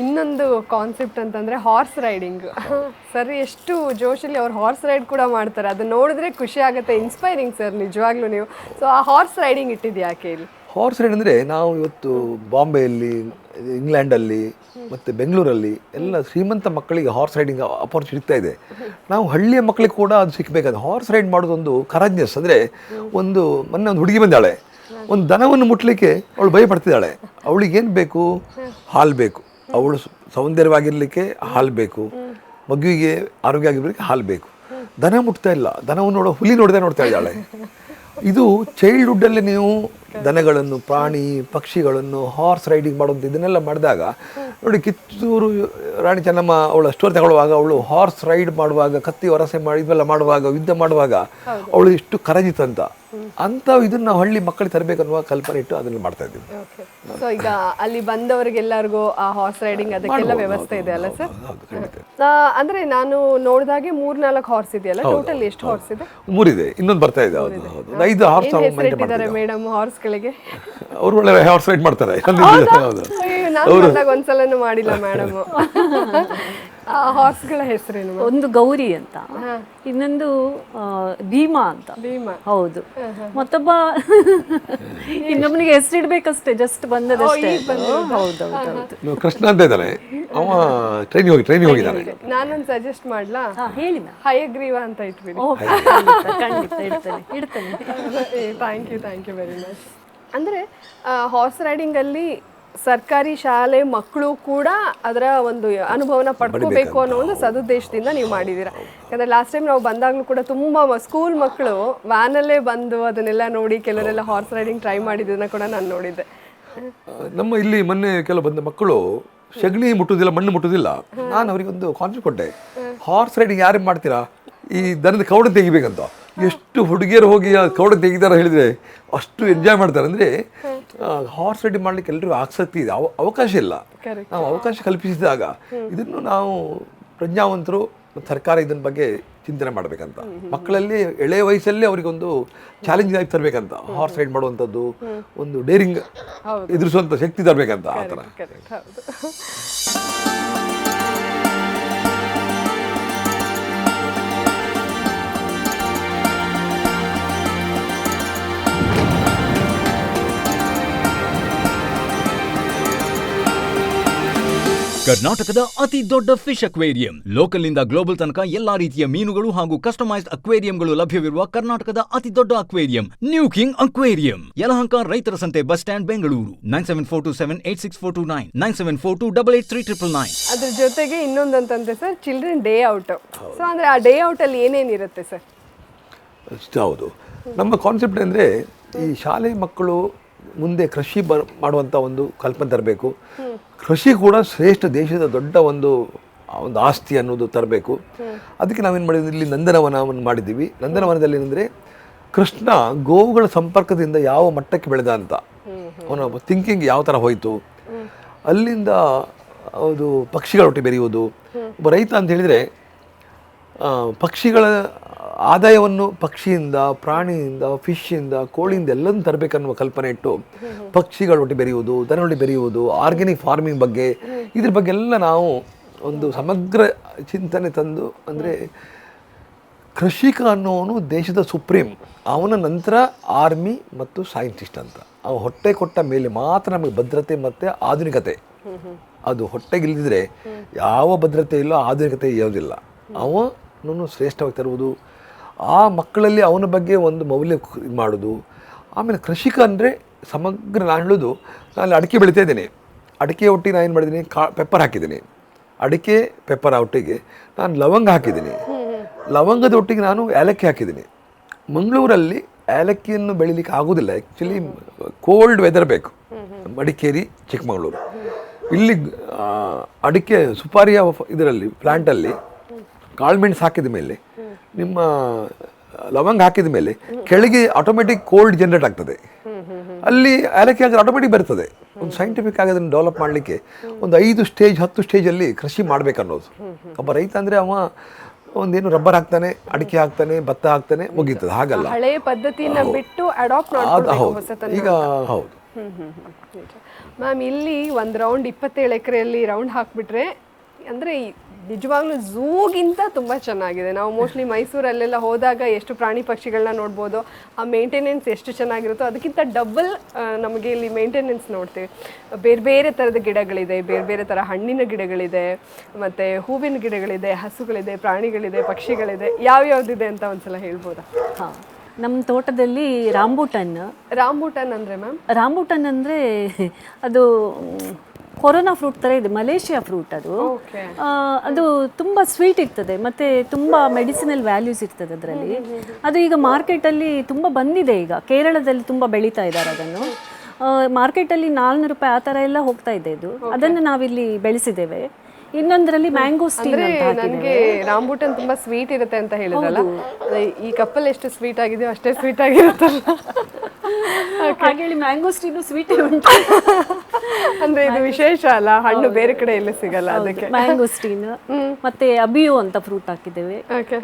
ಇನ್ನೊಂದು ಕಾನ್ಸೆಪ್ಟ್ ಅಂತಂದರೆ horse riding. Sir ಎಷ್ಟು ಜೋಶಲ್ಲಿ ಅವ್ರು ಹಾರ್ಸ್ ರೈಡ್ ಕೂಡ ಮಾಡ್ತಾರೆ, ಅದು ನೋಡಿದ್ರೆ ಖುಷಿ ಆಗುತ್ತೆ, ಇನ್ಸ್ಪೈರಿಂಗ್ ಸರ್ ನಿಜವಾಗ್ಲೂ ನೀವು. ಸೊ ಆ ಹಾರ್ಸ್ ರೈಡಿಂಗ್ ಇಟ್ಟಿದ್ದು ಯಾಕೆ ಇಲ್ಲಿ? ಹಾರ್ಸ್ ರೈಡ್ ಅಂದರೆ ನಾವು ಇವತ್ತು ಬಾಂಬೆಯಲ್ಲಿ, ಇಂಗ್ಲೆಂಡಲ್ಲಿ ಮತ್ತು ಬೆಂಗಳೂರಲ್ಲಿ ಎಲ್ಲ ಶ್ರೀಮಂತ ಮಕ್ಕಳಿಗೆ ಹಾರ್ಸ್ ರೈಡಿಂಗ್ ಅಪರ್ಚುನಿಟಿ ಸಿಗ್ತಾ ಇದೆ. ನಾವು ಹಳ್ಳಿಯ ಮಕ್ಕಳಿಗೆ ಕೂಡ ಅದು ಸಿಕ್ಕಬೇಕಾದ್ರೆ ಹಾರ್ಸ್ ರೈಡ್ ಮಾಡೋದೊಂದು ಕರಾಜ್ನೆಸ್. ಅಂದರೆ ಮೊನ್ನೆ ಒಂದು ಹುಡುಗಿ ಬಂದಾಳೆ, ಒಂದು ದನವನ್ನು ಮುಟ್ಲಿಕ್ಕೆ ಅವಳು ಭಯಪಡ್ತಿದ್ದಾಳೆ. ಅವಳಿಗೇನು ಬೇಕು? ಹಾಲು ಬೇಕು. ಅವಳು ಸೌಂದರ್ಯವಾಗಿರಲಿಕ್ಕೆ ಹಾಲು ಬೇಕು, ಮಗುವಿಗೆ ಆರೋಗ್ಯ ಆಗಿರಲಿಕ್ಕೆ ಹಾಲು ಬೇಕು. ದನ ಮುಟ್ತಾ ಇಲ್ಲ, ದನವನ್ನು ಹುಲಿ ನೋಡ್ತಾ ಇದ್ದಾಳೆ. ಇದು ಚೈಲ್ಡ್ಹುಡ್ಡಲ್ಲಿ ನೀವು ದನಗಳನ್ನು, ಪ್ರಾಣಿ ಪಕ್ಷಿಗಳನ್ನು ಹಾರ್ಸ್ ರೈಡಿಂಗ್ ಮಾಡೋದು ಇದನ್ನೆಲ್ಲ ಮಾಡಿದಾಗ ನೋಡಿ, ಕಿತ್ತೂರು ರಾಣಿ ಚೆನ್ನಮ್ಮ ಅವಳು ಸ್ಟೋರಿ ತಗೊಳ್ಳುವಾಗ ಅವಳು ಹಾರ್ಸ್ ರೈಡ್ ಮಾಡುವಾಗ, ಕತ್ತಿ ವರಸೆ ಮಾಡಿ ಇವೆಲ್ಲ ಮಾಡುವಾಗ, ಯುದ್ಧ ಮಾಡುವಾಗ ಅವಳು ಇಷ್ಟು ಕರಜಿತಂತ ಇದನ್ನು ನಾವು ಹಳ್ಳಿ ಮಕ್ಕಳಿಗೆ ತರಬೇಕನ್ನುವ ಕಲ್ಪನೆ ಇಟ್ಟು ಅದನ್ನು ಮಾಡ್ತಾ ಇದ್ದೀವಿ. ಸೊ ಈಗ ಅಲ್ಲಿ ಬಂದವರಿಗೆಲ್ಲರಿಗೂ ಆ ಹಾರ್ಸ್ ರೈಡಿಂಗ್ ಅದಕ್ಕೆಲ್ಲ ವ್ಯವಸ್ಥೆ ಇದೆ ಅಲ್ಲ ಸರ್? ಅಂದ್ರೆ ನಾನು ನೋಡಿದಾಗೆ 3-4 ಹಾರ್ಸ್ ಇದೆಯಲ್ಲ, ಟೋಟಲ್ ಎಷ್ಟು ಹಾರ್ಸ್ ಇದೆ? 3 ಇದೆ, ಇನ್ನೊಂದು ಬರ್ತಾ ಇದೆ. 5 ಹಾರ್ಸ್ ಮೇಡಮ್ ಹಾರ್ಸ್ಗಳಿಗೆ. ಅವರು ಒಳ್ಳೆ ಹಾರ್ಸ್ ರೈಡ್ ಮಾಡ್ತಾರೆ. ಒಂದ್ಸಲನು ಮಾಡಿಲ್ಲ ಮೇಡಮ್. ಹಾರ್ಸ್ಗಳ ಹೆಸರೇನು? ಒಂದು ಗೌರಿ ಅಂತ, ಇನ್ನೊಂದು ಭೀಮಾ ಅಂತ. ಭೀಮಾ, ಹೌದು. ಮತ್ತೊಬ್ಬ ಇನ್ನೊಬ್ಬನಿಗೆ ಹೆಸರಿಡ್ಬೇಕಷ್ಟೇ, ಜಸ್ಟ್ ಬಂದದಷ್ಟೇ. ಹೌದೌದು. ಕೃಷ್ಣ ಅಂತ ಇದ್ದಾನೆ, ಅವ ಟ್ರೈನಿಂಗ್ ಹೋಗಿದ್ದಾನೆ. ನಾನೊಂದು ಸಜೆಸ್ಟ್ ಮಾಡ್ಲಾ? ಹೇಳಿ. ಹಯಗ್ರೀವ ಅಂತ ಇಟ್ಬಿಡಿ. ಖಂಡಿತ ಇಡ್ತೇನೆ. Thank you very much. ಅಂದರೆ ಹಾರ್ಸ್ ರೈಡಿಂಗಲ್ಲಿ ಸರ್ಕಾರಿ ಶಾಲೆ ಮಕ್ಕಳು ಕೂಡ ಅದರ ಒಂದು ಅನುಭವನ ಪಡ್ಕೋಬೇಕು ಅನ್ನೋ ಒಂದು ಸದುದ್ದೇಶದಿಂದ ನೀವು ಮಾಡಿದ್ದೀರಾ. ಯಾಕಂದರೆ ಲಾಸ್ಟ್ ಟೈಮ್ ನಾವು ಬಂದಾಗಲೂ ಕೂಡ ತುಂಬ ಸ್ಕೂಲ್ ಮಕ್ಕಳು ವ್ಯಾನಲ್ಲೇ ಬಂದು ಅದನ್ನೆಲ್ಲ ನೋಡಿ ಕೆಲವರೆಲ್ಲ ಹಾರ್ಸ್ ರೈಡಿಂಗ್ ಟ್ರೈ ಮಾಡಿದ್ದನ್ನ ಕೂಡ ನಾನು ನೋಡಿದ್ದೆ. ನಮ್ಮ ಇಲ್ಲಿ ಮೊನ್ನೆ ಕೆಲವು ಬಂದ ಮಕ್ಕಳು ಸಗಣಿ ಮುಟ್ಟುವುದಿಲ್ಲ, ಮಣ್ಣು ಮುಟ್ಟುವುದಿಲ್ಲ. ನಾನು ಅವರಿಗೆ ಒಂದು ಕಾನ್ಸೆಪ್ಟ್ ಕೊಟ್ಟೆ, ಹಾರ್ಸ್ ರೈಡಿಂಗ್ ಯಾರು ಮಾಡ್ತೀರಾ, ಈ ದನದ ಕೌಡ ತೆಗಿಬೇಕಂತ. ಎಷ್ಟು ಹುಡುಗಿಯರು ಹೋಗಿ ಆ ಕೌಡ ತೆಗಿದಾರ ಹೇಳಿದರೆ ಅಷ್ಟು ಎಂಜಾಯ್ ಮಾಡ್ತಾರೆ. ಅಂದರೆ ಹಾರ್ಸ್ ರೈಡಿಂಗ್ ಮಾಡಲಿಕ್ಕೆ ಎಲ್ರಿಗೂ ಆಸಕ್ತಿ ಇದೆ, ಅವಕಾಶ ಇಲ್ಲ. ನಾವು ಅವಕಾಶ ಕಲ್ಪಿಸಿದಾಗ ಇದನ್ನು ನಾವು ಪ್ರಜ್ಞಾವಂತರು ಮತ್ತು ಸರ್ಕಾರ ಇದನ್ನ ಬಗ್ಗೆ ಚಿಂತನೆ ಮಾಡಬೇಕಂತ. ಮಕ್ಕಳಲ್ಲಿ ಎಳೆಯ ವಯಸ್ಸಲ್ಲಿ ಅವರಿಗೊಂದು ಚಾಲೆಂಜ್ ಆಗಿ ತರಬೇಕಂತ. ಹಾರ್ಸ್ ರೈಡ್ ಮಾಡುವಂಥದ್ದು, ಒಂದು ಡೇರಿಂಗ್ ಎದುರಿಸುವಂಥ ಶಕ್ತಿ ತರಬೇಕಂತ ಆ ಥರ. ಕರ್ನಾಟಕದ ಅತಿ ದೊಡ್ಡ ಫಿಶ್ ಅಕ್ವೇರಿಯಂ, ಲೋಕಲ್ ನಿಂದ ಗ್ಲೋಬಲ್ ತನಕ ಎಲ್ಲಾ ರೀತಿಯ ಮೀನುಗಳು ಹಾಗೂ ಕಸ್ಟಮೈಸ್ಡ್ ಅಕ್ವೇರಿಯಂಗಳು ಲಭ್ಯವಿರುವ ಕರ್ನಾಟಕದ ಅತಿ ದೊಡ್ಡ aquarium new king aquarium, Yelahanka ರೈತರ ಸಂತೆ ಬಸ್ ಸ್ಟ್ಯಾಂಡ್, ಬೆಂಗಳೂರು. 9742786429, 9742883999. ಅದ್ರ ಜೊತೆಗೆ ಇನ್ನೊಂದಂತಂದ್ರೆ sir, children day out. So ಅಂದ್ರೆ ಆ ಡೇ ಔಟ್ ಅಲ್ಲಿ ಏನೇನಿರುತ್ತೆ ಸರ್? ಹೌದು, ನಮ್ಮ ಕಾನ್ಸೆಪ್ಟ್ ಅಂದರೆ ಈ ಶಾಲೆ ಮಕ್ಕಳು ಮುಂದೆ ಕೃಷಿ ಮಾಡುವಂಥ ಒಂದು ಕಲ್ಪನೆ ತರಬೇಕು. ಕೃಷಿ ಕೂಡ ಶ್ರೇಷ್ಠ, ದೇಶದ ದೊಡ್ಡ ಒಂದು ಆಸ್ತಿ ಅನ್ನೋದು ತರಬೇಕು. ಅದಕ್ಕೆ ನಾವೇನು ಮಾಡಿದ್ವಿ, ಇಲ್ಲಿ ನಂದನವನವನ್ನು ಮಾಡಿದ್ದೀವಿ. ನಂದನವನದಲ್ಲಿ ಏನಂದರೆ ಕೃಷ್ಣ ಗೋವುಗಳ ಸಂಪರ್ಕದಿಂದ ಯಾವ ಮಟ್ಟಕ್ಕೆ ಬೆಳೆದ ಅಂತ ಅವನ ಥಿಂಕಿಂಗ್ ಯಾವ ಥರ ಹೋಯಿತು, ಅಲ್ಲಿಂದ ಅದು ಪಕ್ಷಿಗಳೊಟ್ಟಿಗೆ ಬೆರೆಯುವುದು. ಒಬ್ಬ ರೈತ ಅಂತ ಹೇಳಿದರೆ ಪಕ್ಷಿಗಳ ಆದಾಯವನ್ನು ಪಕ್ಷಿಯಿಂದ, ಪ್ರಾಣಿಯಿಂದ, ಫಿಶ್ಶಿಂದ, ಕೋಳಿಯಿಂದ ಎಲ್ಲದನ್ನು ತರಬೇಕನ್ನುವ ಕಲ್ಪನೆ ಇಟ್ಟು ಪಕ್ಷಿಗಳೊಟ್ಟಿಗೆ ಬೆರೆಯುವುದು, ದನಗಳೊಟ್ಟಿಗೆ ಬೆರೆಯುವುದು, ಆರ್ಗ್ಯಾನಿಕ್ ಫಾರ್ಮಿಂಗ್ ಬಗ್ಗೆ, ಇದ್ರ ಬಗ್ಗೆ ಎಲ್ಲ ನಾವು ಒಂದು ಸಮಗ್ರ ಚಿಂತನೆ ತಂದು, ಅಂದರೆ ಕೃಷಿಕ ಅನ್ನೋನು ದೇಶದ ಸುಪ್ರೀಂ, ಅವನ ನಂತರ ಆರ್ಮಿ ಮತ್ತು ಸೈಂಟಿಸ್ಟ್ ಅಂತ. ಅವ ಹೊಟ್ಟೆ ಕೊಟ್ಟ ಮೇಲೆ ಮಾತ್ರ ನಮಗೆ ಭದ್ರತೆ ಮತ್ತು ಆಧುನಿಕತೆ. ಅದು ಹೊಟ್ಟೆಗಿಲ್ದಿದ್ರೆ ಯಾವ ಭದ್ರತೆ ಇಲ್ಲ, ಆಧುನಿಕತೆ ಇರೋದಿಲ್ಲ. ಅವನನ್ನು ಶ್ರೇಷ್ಠವಾಗಿ ತರುವುದು, ಆ ಮಕ್ಕಳಲ್ಲಿ ಅವನ ಬಗ್ಗೆ ಒಂದು ಮೌಲ್ಯ ಮಾಡೋದು. ಆಮೇಲೆ ಕೃಷಿಕ ಅಂದರೆ ಸಮಗ್ರ. ನಾನು ಹೇಳೋದು, ನಾನು ಅಡಿಕೆ ಬೆಳೀತಾ ಇದ್ದೇನೆ, ಅಡಿಕೆ ಒಟ್ಟಿಗೆ ನಾನು ಏನು ಮಾಡಿದ್ದೀನಿ, ಪೆಪ್ಪರ್ ಹಾಕಿದ್ದೀನಿ. ಅಡಿಕೆ ಪೆಪ್ಪರ್ ಒಟ್ಟಿಗೆ ನಾನು ಲವಂಗ ಹಾಕಿದ್ದೀನಿ, ಲವಂಗದ ಒಟ್ಟಿಗೆ ನಾನು ಏಲಕ್ಕಿ ಹಾಕಿದ್ದೀನಿ. ಮಂಗಳೂರಲ್ಲಿ ಏಲಕ್ಕಿಯನ್ನು ಬೆಳೀಲಿಕ್ಕೆ ಆಗೋದಿಲ್ಲ, ಆ್ಯಕ್ಚುಲಿ ಕೋಲ್ಡ್ ವೆದರ್ ಬೇಕು. ಮಡಿಕೇರಿ, ಚಿಕ್ಕಮಗಳೂರು, ಇಲ್ಲಿ ಅಡಿಕೆ ಸುಪಾರಿಯ ಇದರಲ್ಲಿ ಪ್ಲ್ಯಾಂಟಲ್ಲಿ ಕಾಳುಮೆಣಸು ಹಾಕಿದ ಮೇಲೆ, ನಿಮ್ಮ ಲವಂಗ ಹಾಕಿದ ಮೇಲೆ ಕೆಳಗೆ ಆಟೋಮೆಟಿಕ್ ಕೋಲ್ಡ್ ಜನರೇಟ್ ಆಗ್ತದೆ. ಅಲ್ಲಿ ಏಲಕ್ಕಿ ಹಾಕಿದ್ರೆ ಆಟೋಮೆಟಿಕ್ ಬರ್ತದೆ. ಒಂದು ಸೈಂಟಿಫಿಕ್ ಆಗಿ ಅದನ್ನು ಡೆವಲಪ್ ಮಾಡಲಿಕ್ಕೆ ಒಂದು 5 ಸ್ಟೇಜ್ 10 ಸ್ಟೇಜಲ್ಲಿ ಕೃಷಿ ಮಾಡಬೇಕನ್ನೋದು. ಒಬ್ಬ ರೈತ ಅಂದರೆ ಅವ ಒಂದೇನು ರಬ್ಬರ್ ಹಾಕ್ತಾನೆ, ಅಡಿಕೆ ಹಾಕ್ತಾನೆ, ಭತ್ತ ಹಾಕ್ತಾನೆ, ಮುಗೀತದೆ. ಹಾಗಲ್ಲ, ಹಳೆಯ ಪದ್ಧತಿಯನ್ನು ಬಿಟ್ಟು ಅಡಾಪ್ಟ್ ಮಾಡಬೇಕು ಹೊಸತನ. ಈಗ ಹೌದು. ಮ್ಯಾಮ್ ಇಲ್ಲಿ ಒಂದು ರೌಂಡ್ 27 ಎಕರೆಯಲ್ಲಿ ರೌಂಡ್ ಹಾಕಿಬಿಟ್ರೆ ಅಂದರೆ ನಿಜವಾಗ್ಲೂ ಝೂಗಿಂತ ತುಂಬ ಚೆನ್ನಾಗಿದೆ. ನಾವು ಮೋಸ್ಟ್ಲಿ ಮೈಸೂರಲ್ಲೆಲ್ಲ ಹೋದಾಗ ಎಷ್ಟು ಪ್ರಾಣಿ ಪಕ್ಷಿಗಳನ್ನ ನೋಡ್ಬೋದು, ಆ ಮೇಂಟೆನೆನ್ಸ್ ಎಷ್ಟು ಚೆನ್ನಾಗಿರುತ್ತೋ ಅದಕ್ಕಿಂತ ಡಬಲ್ ನಮಗೆ ಇಲ್ಲಿ ಮೇಂಟೆನೆನ್ಸ್ ನೋಡ್ತೀವಿ. ಬೇರೆ ಬೇರೆ ಥರದ ಗಿಡಗಳಿದೆ, ಬೇರೆ ಬೇರೆ ಥರ ಹಣ್ಣಿನ ಗಿಡಗಳಿದೆ, ಮತ್ತು ಹೂವಿನ ಗಿಡಗಳಿದೆ, ಹಸುಗಳಿದೆ, ಪ್ರಾಣಿಗಳಿದೆ, ಪಕ್ಷಿಗಳಿದೆ. ಯಾವ್ಯಾವ್ದಿದೆ ಅಂತ ಒಂದ್ಸಲ ಹೇಳ್ಬೋದಾ? ಹಾಂ, ನಮ್ಮ ತೋಟದಲ್ಲಿ ರಾಂಬೂಟನ್ ಅಂದರೆ ಮ್ಯಾಮ್? ರಾಂಬೂಟನ್ ಅಂದರೆ ಅದು ಕೊರೋನಾ ಫ್ರೂಟ್ ಥರ ಇದೆ, ಮಲೇಷಿಯಾ ಫ್ರೂಟ್ ಅದು. ಅದು ತುಂಬ ಸ್ವೀಟ್ ಇರ್ತದೆ ಮತ್ತು ತುಂಬ ಮೆಡಿಸಿನಲ್ ವ್ಯಾಲ್ಯೂಸ್ ಇರ್ತದೆ ಅದರಲ್ಲಿ. ಅದು ಈಗ ಮಾರ್ಕೆಟಲ್ಲಿ ತುಂಬ ಬಂದಿದೆ, ಈಗ ಕೇರಳದಲ್ಲಿ ತುಂಬ ಬೆಳೀತಾ ಇದ್ದಾರೆ ಅದನ್ನು. ಮಾರ್ಕೆಟಲ್ಲಿ 400 ರೂಪಾಯಿ ಆ ಥರ ಎಲ್ಲ ಹೋಗ್ತಾ ಇದೆ ಇದು. ಅದನ್ನು ನಾವಿಲ್ಲಿ ಬೆಳೆಸಿದ್ದೇವೆ. ಇನ್ನೊಂದರಲ್ಲಿ ಮ್ಯಾಂಗೋಸ್ಟೀನ್ ಅಂತ ನನಗೆ ರಾಂಬೂಟನ್ ತುಂಬಾ ಸ್ವೀಟ್ ಇರುತ್ತೆ ಅಂತ ಹೇಳಿದ್ರಲ್ಲ, ಈ ಕಪ್ಪಲ್ಲಿ ಎಷ್ಟು ಸ್ವೀಟ್ ಆಗಿದೆಯೋ ಅಷ್ಟೇ ಸ್ವೀಟ್ ಆಗಿರುತ್ತಲ್ಲ. ಹಾಗೆ ಹೇಳಿ ಮ್ಯಾಂಗೋಸ್ಟೀನು ಸ್ವೀಟ್ ಉಂಟು. ಅಂದ್ರೆ ಇದು ವಿಶೇಷ ಅಲ್ಲ, ಹಣ್ಣು ಬೇರೆ ಕಡೆ ಎಲ್ಲ ಸಿಗಲ್ಲ, ಅದಕ್ಕೆ. ಮ್ಯಾಂಗೋಸ್ಟೀನ್ ಮತ್ತೆ ಅಬಿಯೋ ಅಂತ ಫ್ರೂಟ್ ಹಾಕಿದ್ದೇವೆ.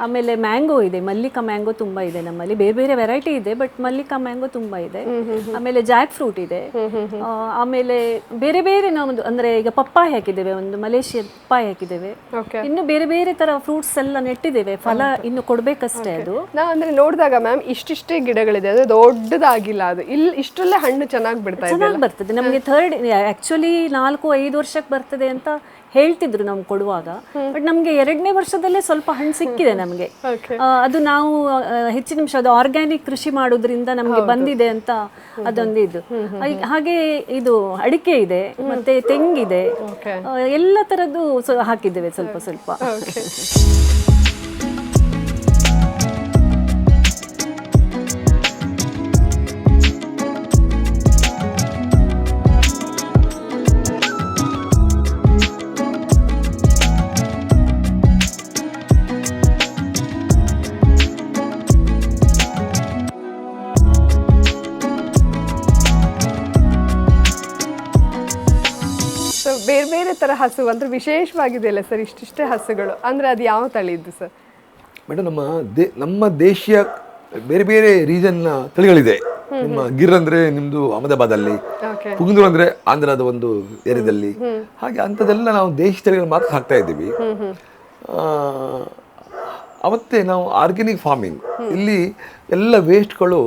ಆಮೇಲೆ ಮ್ಯಾಂಗೋ ಇದೆ, ಮಲ್ಲಿಕಾ ಮ್ಯಾಂಗೋ ತುಂಬಾ ಇದೆ ನಮ್ಮಲ್ಲಿ. ಬೇರೆ ಬೇರೆ ವೆರೈಟಿ ಇದೆ, ಬಟ್ ಮಲ್ಲಿಕಾ ಮ್ಯಾಂಗೋ ತುಂಬಾ ಇದೆ. ಆಮೇಲೆ ಜಾಕ್ ಫ್ರೂಟ್ ಇದೆ. ಆಮೇಲೆ ಬೇರೆ ಬೇರೆ ನಾವು ಅಂದ್ರೆ ಈಗ ಪಪ್ಪಾಯಿ ಹಾಕಿದ್ದೇವೆ, ಒಂದು ಮಲೇಷಿಯನ್ ಪಪ್ಪಾಯಿ ಹಾಕಿದ್ದೇವೆ. ಇನ್ನು ಬೇರೆ ಬೇರೆ ತರ ಫ್ರೂಟ್ಸ್ ಎಲ್ಲ ನೆಟ್ಟಿದ್ದೇವೆ, ಫಲ ಇನ್ನು ಕೊಡ್ಬೇಕಷ್ಟೇ ಅದು. ನಾವು ಅಂದ್ರೆ ನೋಡಿದಾಗ ಮ್ಯಾಮ್ ಇಷ್ಟಿಷ್ಟೇ ಗಿಡಗಳಿದೆ, ಅದು ದೊಡ್ಡದಾಗಿಲ್ಲ, ಅದು ಇಲ್ಲಿ ಇಷ್ಟರಲ್ಲೇ ಹಣ್ಣು ಚೆನ್ನಾಗಿ ಬಿಡ್ತಾ ಇದೆ. ಚೆನ್ನಾಗಿ ಬರ್ತದೆ ನಮಗೆ. ಆಕ್ಚುಲಿ 4-5 ವರ್ಷಕ್ಕೆ ಬರ್ತದೆ ಅಂತ ಹೇಳ್ತಿದ್ರು ನಮ್ಗೆ ಕೊಡುವಾಗ, ಬಟ್ ನಮಗೆ 2ನೇ ವರ್ಷದಲ್ಲೇ ಸ್ವಲ್ಪ ಹಣ್ಣು ಸಿಕ್ಕಿದೆ ನಮಗೆ. ಅದು ನಾವು ಹೆಚ್ಚಿನ ನಿಮಿಷ ಅದು ಆರ್ಗ್ಯಾನಿಕ್ ಕೃಷಿ ಮಾಡೋದ್ರಿಂದ ನಮಗೆ ಬಂದಿದೆ ಅಂತ ಅದೊಂದು ಇದು. ಹಾಗೆ ಇದು ಅಡಿಕೆ ಇದೆ, ಮತ್ತೆ ತೆಂಗಿದೆ, ಎಲ್ಲ ತರದ್ದು ಹಾಕಿದ್ದೇವೆ ಸ್ವಲ್ಪ ಸ್ವಲ್ಪ. ಬೇರೆ ಬೇರೆ ತರ ಹಸು ಅಂದ್ರೆ ವಿಶೇಷವಾಗಿದೆ ಅಲ್ಲ ಸರ್, ಇಷ್ಟಿಷ್ಟೇ ಹಸುಗಳು ಅಂದ್ರೆ ಅದು ಯಾವ ತಳಿದ್ದು ಸರ್? ಮೇಡಮ್ ನಮ್ಮ ದೇಶೀಯ ಬೇರೆ ಬೇರೆ ರೀಜನ್ನ ತಳಿಗಳಿದೆ. ನಿಮ್ಮ ಗಿರ್ ಅಂದ್ರೆ ನಿಮ್ದು ಅಹಮದಾಬಾದಲ್ಲಿ, ಪುಂಗನೂರು ಅಂದ್ರೆ ಆಂಧ್ರದ ಒಂದು ಏರಿಯಾದಲ್ಲಿ, ಹಾಗೆ ಅಂಥದ್ದೆಲ್ಲ ನಾವು ದೇಶಿ ತಳಿಗಳು ಮಾತ್ರ ಹಾಕ್ತಾ ಇದ್ದೀವಿ. ಅವತ್ತೇ ನಾವು ಆರ್ಗ್ಯಾನಿಕ್ ಫಾರ್ಮಿಂಗ್, ಇಲ್ಲಿ ಎಲ್ಲ ವೇಸ್ಟ್ಗಳು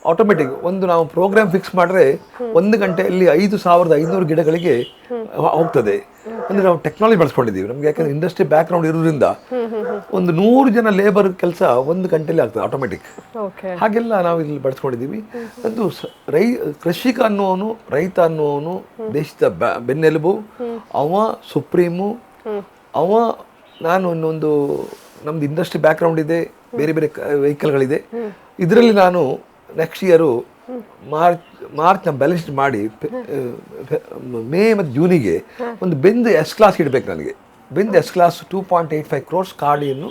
ಆಟೋಮೆಟಿಕ್ ಒಂದು ನಾವು ಪ್ರೋಗ್ರಾಮ್ ಫಿಕ್ಸ್ ಮಾಡಿದ್ರೆ 1 ಗಂಟೆಯಲ್ಲಿ 5500 ಗಿಡಗಳಿಗೆ ಹೋಗ್ತದೆ. ಅಂದರೆ ನಾವು ಟೆಕ್ನಾಲಜಿ ಬಳಸ್ಕೊಂಡಿದ್ದೀವಿ. ನಮ್ಗೆ ಯಾಕಂದ್ರೆ ಇಂಡಸ್ಟ್ರಿ ಬ್ಯಾಕ್ಗ್ರೌಂಡ್ ಇರೋದ್ರಿಂದ ಒಂದು 100 ಜನ ಲೇಬರ್ ಕೆಲಸ 1 ಗಂಟೆಯಲ್ಲಿ ಆಗ್ತದೆ ಆಟೋಮೆಟಿಕ್. ಹಾಗೆಲ್ಲ ನಾವು ಇಲ್ಲಿ ಬಳಸ್ಕೊಂಡಿದ್ದೀವಿ. ಅದು ಕೃಷಿಕ ಅನ್ನೋನು, ರೈತ ಅನ್ನೋನು ದೇಶದ ಬೆನ್ನೆಲುಬು. ಅವ ಸುಪ್ರೀಮು, ಅವ ನಾನು ಇನ್ನೊಂದು ನಮ್ದು ಇಂಡಸ್ಟ್ರಿ ಬ್ಯಾಕ್ಗ್ರೌಂಡ್ ಇದೆ, ಬೇರೆ ಬೇರೆ ವೆಹಿಕಲ್ಗಳಿದೆ. ಇದರಲ್ಲಿ ನಾನು ನೆಕ್ಸ್ಟ್ ಇಯರು ಮಾರ್ಚ್ನ ಬ್ಯಾಲೆನ್ಸ್ ಮಾಡಿ ಮೇ ಮತ್ತು ಜೂನಿಗೆ ಒಂದು ಬೆಂದ್ ಎಸ್ ಕ್ಲಾಸ್ ಇಡಬೇಕು. ನನಗೆ ಬೆಂದ್ ಎಸ್ ಕ್ಲಾಸ್ 2.85 crores ಕಾಡಿಯನ್ನು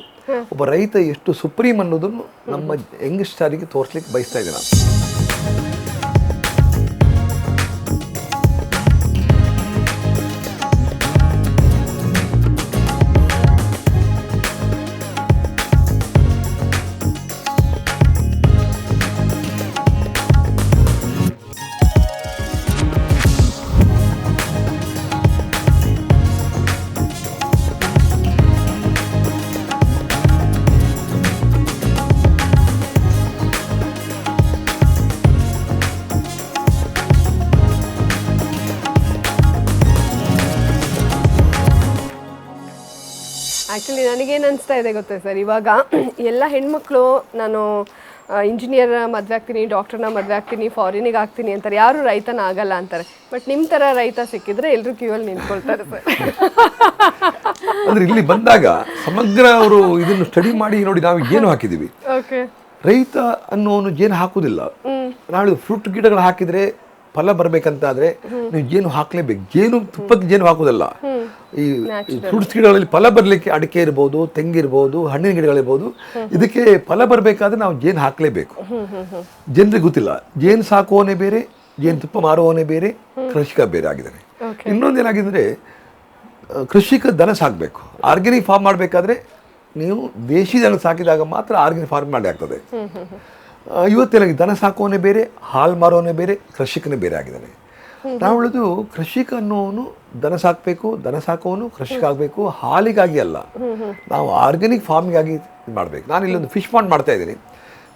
ಒಬ್ಬ ರೈತ ಎಷ್ಟು ಸುಪ್ರೀಂ ಅನ್ನೋದನ್ನು ನಮ್ಮ ಯಂಗ್ಸ್ಟರಿಗೆ ತೋರಿಸ್ಲಿಕ್ಕೆ ಬಯಸ್ತಾ ಇದ್ದೆ ನಾನು. ಆ್ಯಕ್ಚುಲಿ ನನಗೇನು ಅನಿಸ್ತಾ ಇದೆ ಗೊತ್ತಾ ಸರ್, ಇವಾಗ ಎಲ್ಲ ಹೆಣ್ಮಕ್ಳು ನಾನು ಇಂಜಿನಿಯರ್ ಮದುವೆ ಆಗ್ತೀನಿ, ಡಾಕ್ಟರ್ನ ಮದುವೆ ಆಗ್ತೀನಿ, ಫಾರಿನಿಗೆ ಆಗ್ತೀನಿ ಅಂತಾರೆ, ಯಾರು ರೈತನ ಆಗಲ್ಲ ಅಂತಾರೆ. ಬಟ್ ನಿಮ್ಮ ಥರ ರೈತ ಸಿಕ್ಕಿದ್ರೆ ಎಲ್ಲರೂ ಕ್ಯೂವಲ್ಲಿ ನಿಂತ್ಕೊಳ್ತಾರೆ ಸರ್. ಅಂದರೆ ಇಲ್ಲಿ ಬಂದಾಗ ಸಮಗ್ರ ಅವರು ಇದನ್ನು ಸ್ಟಡಿ ಮಾಡಿ ನೋಡಿ ನಾವು ಏನು ಹಾಕಿದ್ದೀವಿ. ರೈತ ಅನ್ನೋನು ಜೇನು ಹಾಕುವುದಿಲ್ಲ. ನಾಳೆ ಫ್ರೂಟ್ ಗಿಡಗಳು ಹಾಕಿದರೆ ಫಲ ಬರಬೇಕಂತಾದ್ರೆ ನೀವು ಜೇನು ಹಾಕ್ಲೇಬೇಕು. ಜೇನು ತುಪ್ಪಕ್ಕೆ ಜೇನು ಹಾಕುವುದಲ್ಲ. ಈ ಫ್ರೂಟ್ಸ್ ಗಿಡಗಳಲ್ಲಿ ಫಲ ಬರಲಿಕ್ಕೆ ಅಡಿಕೆ ಇರ್ಬೋದು, ತೆಂಗಿರ್ಬೋದು, ಹಣ್ಣಿನ ಗಿಡಗಳಿರ್ಬೋದು, ಇದಕ್ಕೆ ಫಲ ಬರಬೇಕಾದ್ರೆ ನಾವು ಜೇನು ಹಾಕಲೇಬೇಕು. ಜನರಿಗೆ ಗೊತ್ತಿಲ್ಲ. ಜೇನು ಸಾಕುವವನೇ ಬೇರೆ, ಜೇನು ತುಪ್ಪ ಮಾರುವವನೇ ಬೇರೆ, ಕೃಷಿಕ ಬೇರೆ ಆಗಿದ್ದಾನೆ. ಇನ್ನೊಂದೇನಾಗಿದ್ರೆ ಕೃಷಿಕ ದನ ಸಾಕಬೇಕು. ಆರ್ಗ್ಯಾನಿಕ್ ಫಾರ್ಮ್ ಮಾಡಬೇಕಾದ್ರೆ ನೀವು ದೇಶಿ ದನ ಸಾಕಿದಾಗ ಮಾತ್ರ ಆರ್ಗ್ಯಾನಿಕ್ ಫಾರ್ಮ್ ಮಾಡಿ ಆಗ್ತದೆ. ಇವತ್ತೇನಾಗಿ ದನ ಸಾಕುವವನೇ ಬೇರೆ, ಹಾಲು ಮಾರೋವನೇ ಬೇರೆ, ಕೃಷಿಕನೇ ಬೇರೆ ಆಗಿದ್ದಾನೆ. ನಾವು ಹೇಳೋದು ಕೃಷಿಕ ಅನ್ನೋನು ದನ ಸಾಕಬೇಕು, ದನ ಸಾಕೋನು ಕೃಷಿಕ ಆಗಬೇಕು, ಹಾಲಿಗಾಗಿ ಅಲ್ಲ. ನಾವು ಆರ್ಗ್ಯಾನಿಕ್ ಫಾರ್ಮಿಂಗ್ ಆಗಿ ಮಾಡಬೇಕು. ನಾನು ಇಲ್ಲೊಂದು ಫಿಶ್ ಪಾಂಡ್ ಮಾಡ್ತಾ ಇದ್ದೀನಿ.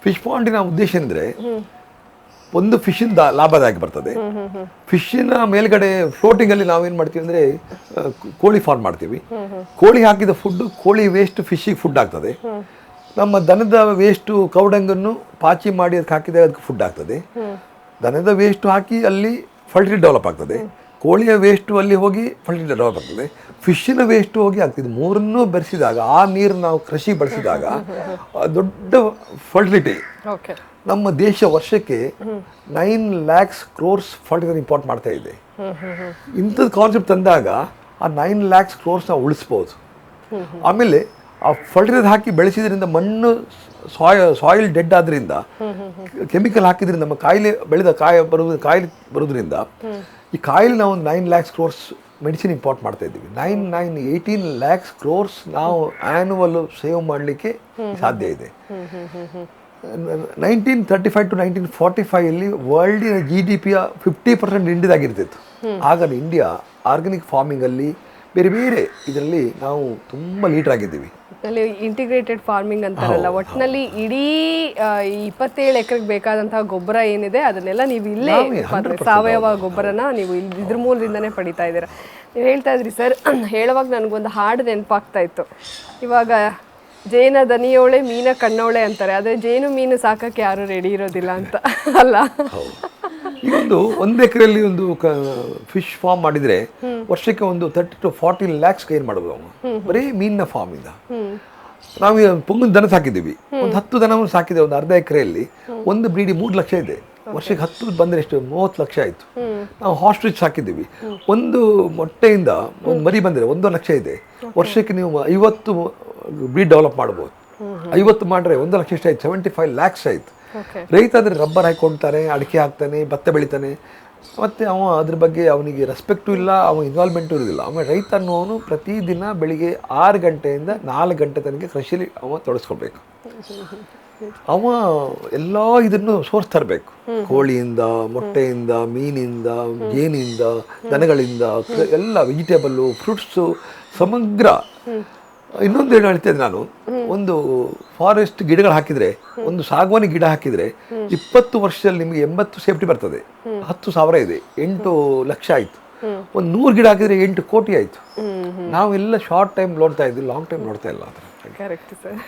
ಫಿಶ್ ಪಾಂಡಿನ ಉದ್ದೇಶ ಅಂದರೆ ಒಂದು ಫಿಶಿಂದ ಲಾಭದಾಯಕ ಬರ್ತದೆ. ಫಿಶ್ಶಿನ ಮೇಲ್ಗಡೆ ಫ್ಲೋಟಿಂಗಲ್ಲಿ ನಾವೇನು ಮಾಡ್ತೀವಿ ಅಂದರೆ ಕೋಳಿ ಫಾರ್ಮ್ ಮಾಡ್ತೀವಿ. ಕೋಳಿ ಹಾಕಿದ ಫುಡ್ಡು ಕೋಳಿ ವೇಸ್ಟ್ ಫಿಶ್ಶಿಗೆ ಫುಡ್ ಆಗ್ತದೆ. ನಮ್ಮ ದನದ ವೇಸ್ಟು ಕೌಡಂಗನ್ನು ಪಾಚಿ ಮಾಡಿ ಅದಕ್ಕೆ ಹಾಕಿದರೆ ಅದಕ್ಕೆ ಫುಡ್ ಆಗ್ತದೆ. ದನದ ವೇಸ್ಟು ಹಾಕಿ ಅಲ್ಲಿ ಫರ್ಟಿಲಿಟಿ ಡೆವಲಪ್ ಆಗ್ತದೆ. ಕೋಳಿಯ ವೇಸ್ಟು ಅಲ್ಲಿ ಹೋಗಿ ಫರ್ಟಿಲಿಟಿ ಡೆವಲಪ್ ಆಗ್ತದೆ. ಫಿಶ್ಶಿನ ವೇಸ್ಟು ಹೋಗಿ ಆಗ್ತದೆ. ಮೂರನ್ನೂ ಬೆರೆಸಿದಾಗ ಆ ನೀರು ನಾವು ಕೃಷಿ ಬಳಸಿದಾಗ ದೊಡ್ಡ ಫರ್ಟಿಲಿಟಿ. ನಮ್ಮ ದೇಶ ವರ್ಷಕ್ಕೆ 9 lakhs crores ಫರ್ಟಿಲೈಸರ್ ಇಂಪೋರ್ಟ್ ಮಾಡ್ತಾ ಇದೆ. ಇಂಥದ್ದು ಕಾನ್ಸೆಪ್ಟ್ ತಂದಾಗ ಆ 9 lakhs crores ನಾವು ಉಳಿಸ್ಬೋದು. ಆಮೇಲೆ ಆ ಫರ್ಟಿಲೈಸರ್ ಹಾಕಿ ಬೆಳೆಸಿದ್ರಿಂದ ಮಣ್ಣು ಸಾಯಿಲ್ ಡೆಡ್ ಆದ್ರಿಂದ, ಕೆಮಿಕಲ್ ಹಾಕಿದ್ರಿಂದ ನಮ್ಮ ಕಾಯಿಲೆ ಕಾಯಿಲೆ ಬರೋದ್ರಿಂದ ಈ ಕಾಯಿಲೆ ನಾವು 9 lakhs crores ಮೆಡಿಸಿನ್ ಇಂಪೋರ್ಟ್ ಮಾಡ್ತಾ ಇದ್ದೀವಿ. 18 lakhs crores ನಾವು ಆ್ಯನ್ಯುವಲ್ ಸೇವ್ ಮಾಡಲಿಕ್ಕೆ ಸಾಧ್ಯ ಇದೆ. 1935 to 1945 ವರ್ಲ್ಡಿನ GDPಯ 50% ಇಂಡಿಯಾದಾಗಿರ್ತಿತ್ತು. ಆಗ ಇಂಡಿಯಾ ಆರ್ಗ್ಯಾನಿಕ್ ಫಾರ್ಮಿಂಗಲ್ಲಿ ಬೇರೆ ಬೇರೆ ಇದರಲ್ಲಿ ನಾವು ತುಂಬ ಲೀಡರ್ ಆಗಿದ್ದೀವಿ. ಅಲ್ಲಿ ಇಂಟಿಗ್ರೇಟೆಡ್ ಫಾರ್ಮಿಂಗ್ ಅಂತಾರಲ್ಲ, ಒಟ್ಟಿನಲ್ಲಿ ಇಡೀ 27 ಎಕರೆಗೆ ಬೇಕಾದಂತಹ ಗೊಬ್ಬರ ಏನಿದೆ ಅದನ್ನೆಲ್ಲ ನೀವು ಇಲ್ಲೇ ಸಾವಯವ ಗೊಬ್ಬರನ ನೀವು ಇದ್ರ ಮೂಲದಿಂದನೇ ಪಡಿತಾ ಇದ್ದೀರಾ. ನೀವು ಹೇಳ್ತಾ ಇದ್ರಿ ಸರ್, ಹೇಳುವಾಗ ನನಗೊಂದು ಹಾಡು ನೆನಪಾಗ್ತಾ ಇತ್ತು. ಇವಾಗ ಜೇನ ದನಿಯೋಳೆ ಮೀನ ಕಣ್ಣೋಳೆ ಅಂತಾರೆ, ಆದರೆ ಜೇನು ಮೀನು ಸಾಕಕ್ಕೆ ಯಾರು ರೆಡಿ ಇರೋದಿಲ್ಲ ಅಂತ ಅಲ್ಲ. ಒಂದು ಎಕರೆಯಲ್ಲಿ ಒಂದು ಫಿಶ್ ಫಾರ್ಮ್ ಮಾಡಿದ್ರೆ ವರ್ಷಕ್ಕೆ ಒಂದು 30 to 40 lakhs ಏನು ಮಾಡ್ಬೋದು ಅವನು ಬರೀ ಮೀನಿನ ಫಾರ್ಮ್ ಇಂದ. ನಾವು ಪೊಂಗಲ್ ದನ ಸಾಕಿದ್ದೀವಿ, ಒಂದು 10 ದನವನ್ನು ಸಾಕಿದೆ. ಒಂದು ಅರ್ಧ ಎಕರೆಯಲ್ಲಿ ಒಂದು ಬ್ರೀಡಿ 3 ಲಕ್ಷ ಇದೆ. ವರ್ಷಕ್ಕೆ 10 ಬಂದರೆ ಎಷ್ಟು 30 ಲಕ್ಷ ಆಯಿತು. ನಾವು ಹಾಸ್ಟ್ರಿಚ್ ಸಾಕಿದ್ದೀವಿ. ಒಂದು ಮೊಟ್ಟೆಯಿಂದ ಒಂದು ಮರಿ ಬಂದರೆ 1 ಲಕ್ಷ ಇದೆ. ವರ್ಷಕ್ಕೆ ನೀವು 50 ಬ್ರೀಡ್ ಡೆವಲಪ್ ಮಾಡ್ಬೋದು. 50 ಮಾಡಿದ್ರೆ 1 ಲಕ್ಷ ಎಷ್ಟು ಆಯ್ತು? 75 lakhs ಆಯ್ತು. ರೈತ ಆದರೆ ರಬ್ಬರ್ ಹಾಕ್ಕೊಳ್ತಾನೆ, ಅಡಿಕೆ ಹಾಕ್ತಾನೆ, ಭತ್ತ ಬೆಳಿತಾನೆ, ಮತ್ತು ಅವ ಅದ್ರ ಬಗ್ಗೆ ಅವನಿಗೆ ರೆಸ್ಪೆಕ್ಟು ಇಲ್ಲ, ಅವನ ಇನ್ವಾಲ್ವ್ಮೆಂಟು ಇರೋದಿಲ್ಲ. ಆಮೇಲೆ ರೈತ ಅನ್ನೋನು ಪ್ರತಿದಿನ ಬೆಳಿಗ್ಗೆ 6 ಗಂಟೆಯಿಂದ 4 ಗಂಟೆ ತನಕ ಕೃಷಿಯಲ್ಲಿ ಅವ ತೊಡಸ್ಕೊಳ್ಬೇಕು. ಅವ ಎಲ್ಲ ಇದನ್ನು ಸೋರ್ಸ್ ತರಬೇಕು. ಕೋಳಿಯಿಂದ, ಮೊಟ್ಟೆಯಿಂದ, ಮೀನಿಂದ, ಜೇನಿಂದ, ದನಗಳಿಂದ, ಎಲ್ಲ ವೆಜಿಟೇಬಲ್ಲು, ಫ್ರೂಟ್ಸು, ಸಮಗ್ರ. ಇನ್ನೊಂದು ಏನು ಹೇಳ್ತೇನೆ ನಾನು, ಒಂದು ಫಾರೆಸ್ಟ್ ಗಿಡಗಳು ಹಾಕಿದರೆ, ಒಂದು ಸಾಗವಾನಿ ಗಿಡ ಹಾಕಿದರೆ 20 ವರ್ಷದಲ್ಲಿ ನಿಮಗೆ 80 ಸೇಫ್ಟಿ ಬರ್ತದೆ. 10,000 ಇದೆ, 8 ಲಕ್ಷ ಆಯಿತು. ಒಂದು 100 ಗಿಡ ಹಾಕಿದರೆ 8 ಕೋಟಿ ಆಯಿತು. ನಾವೆಲ್ಲ ಶಾರ್ಟ್ ಟೈಮ್ ನೋಡ್ತಾ ಇದ್ವಿ, ಲಾಂಗ್ ಟೈಮ್ ನೋಡ್ತಾ ಇಲ್ಲ. Correct sir.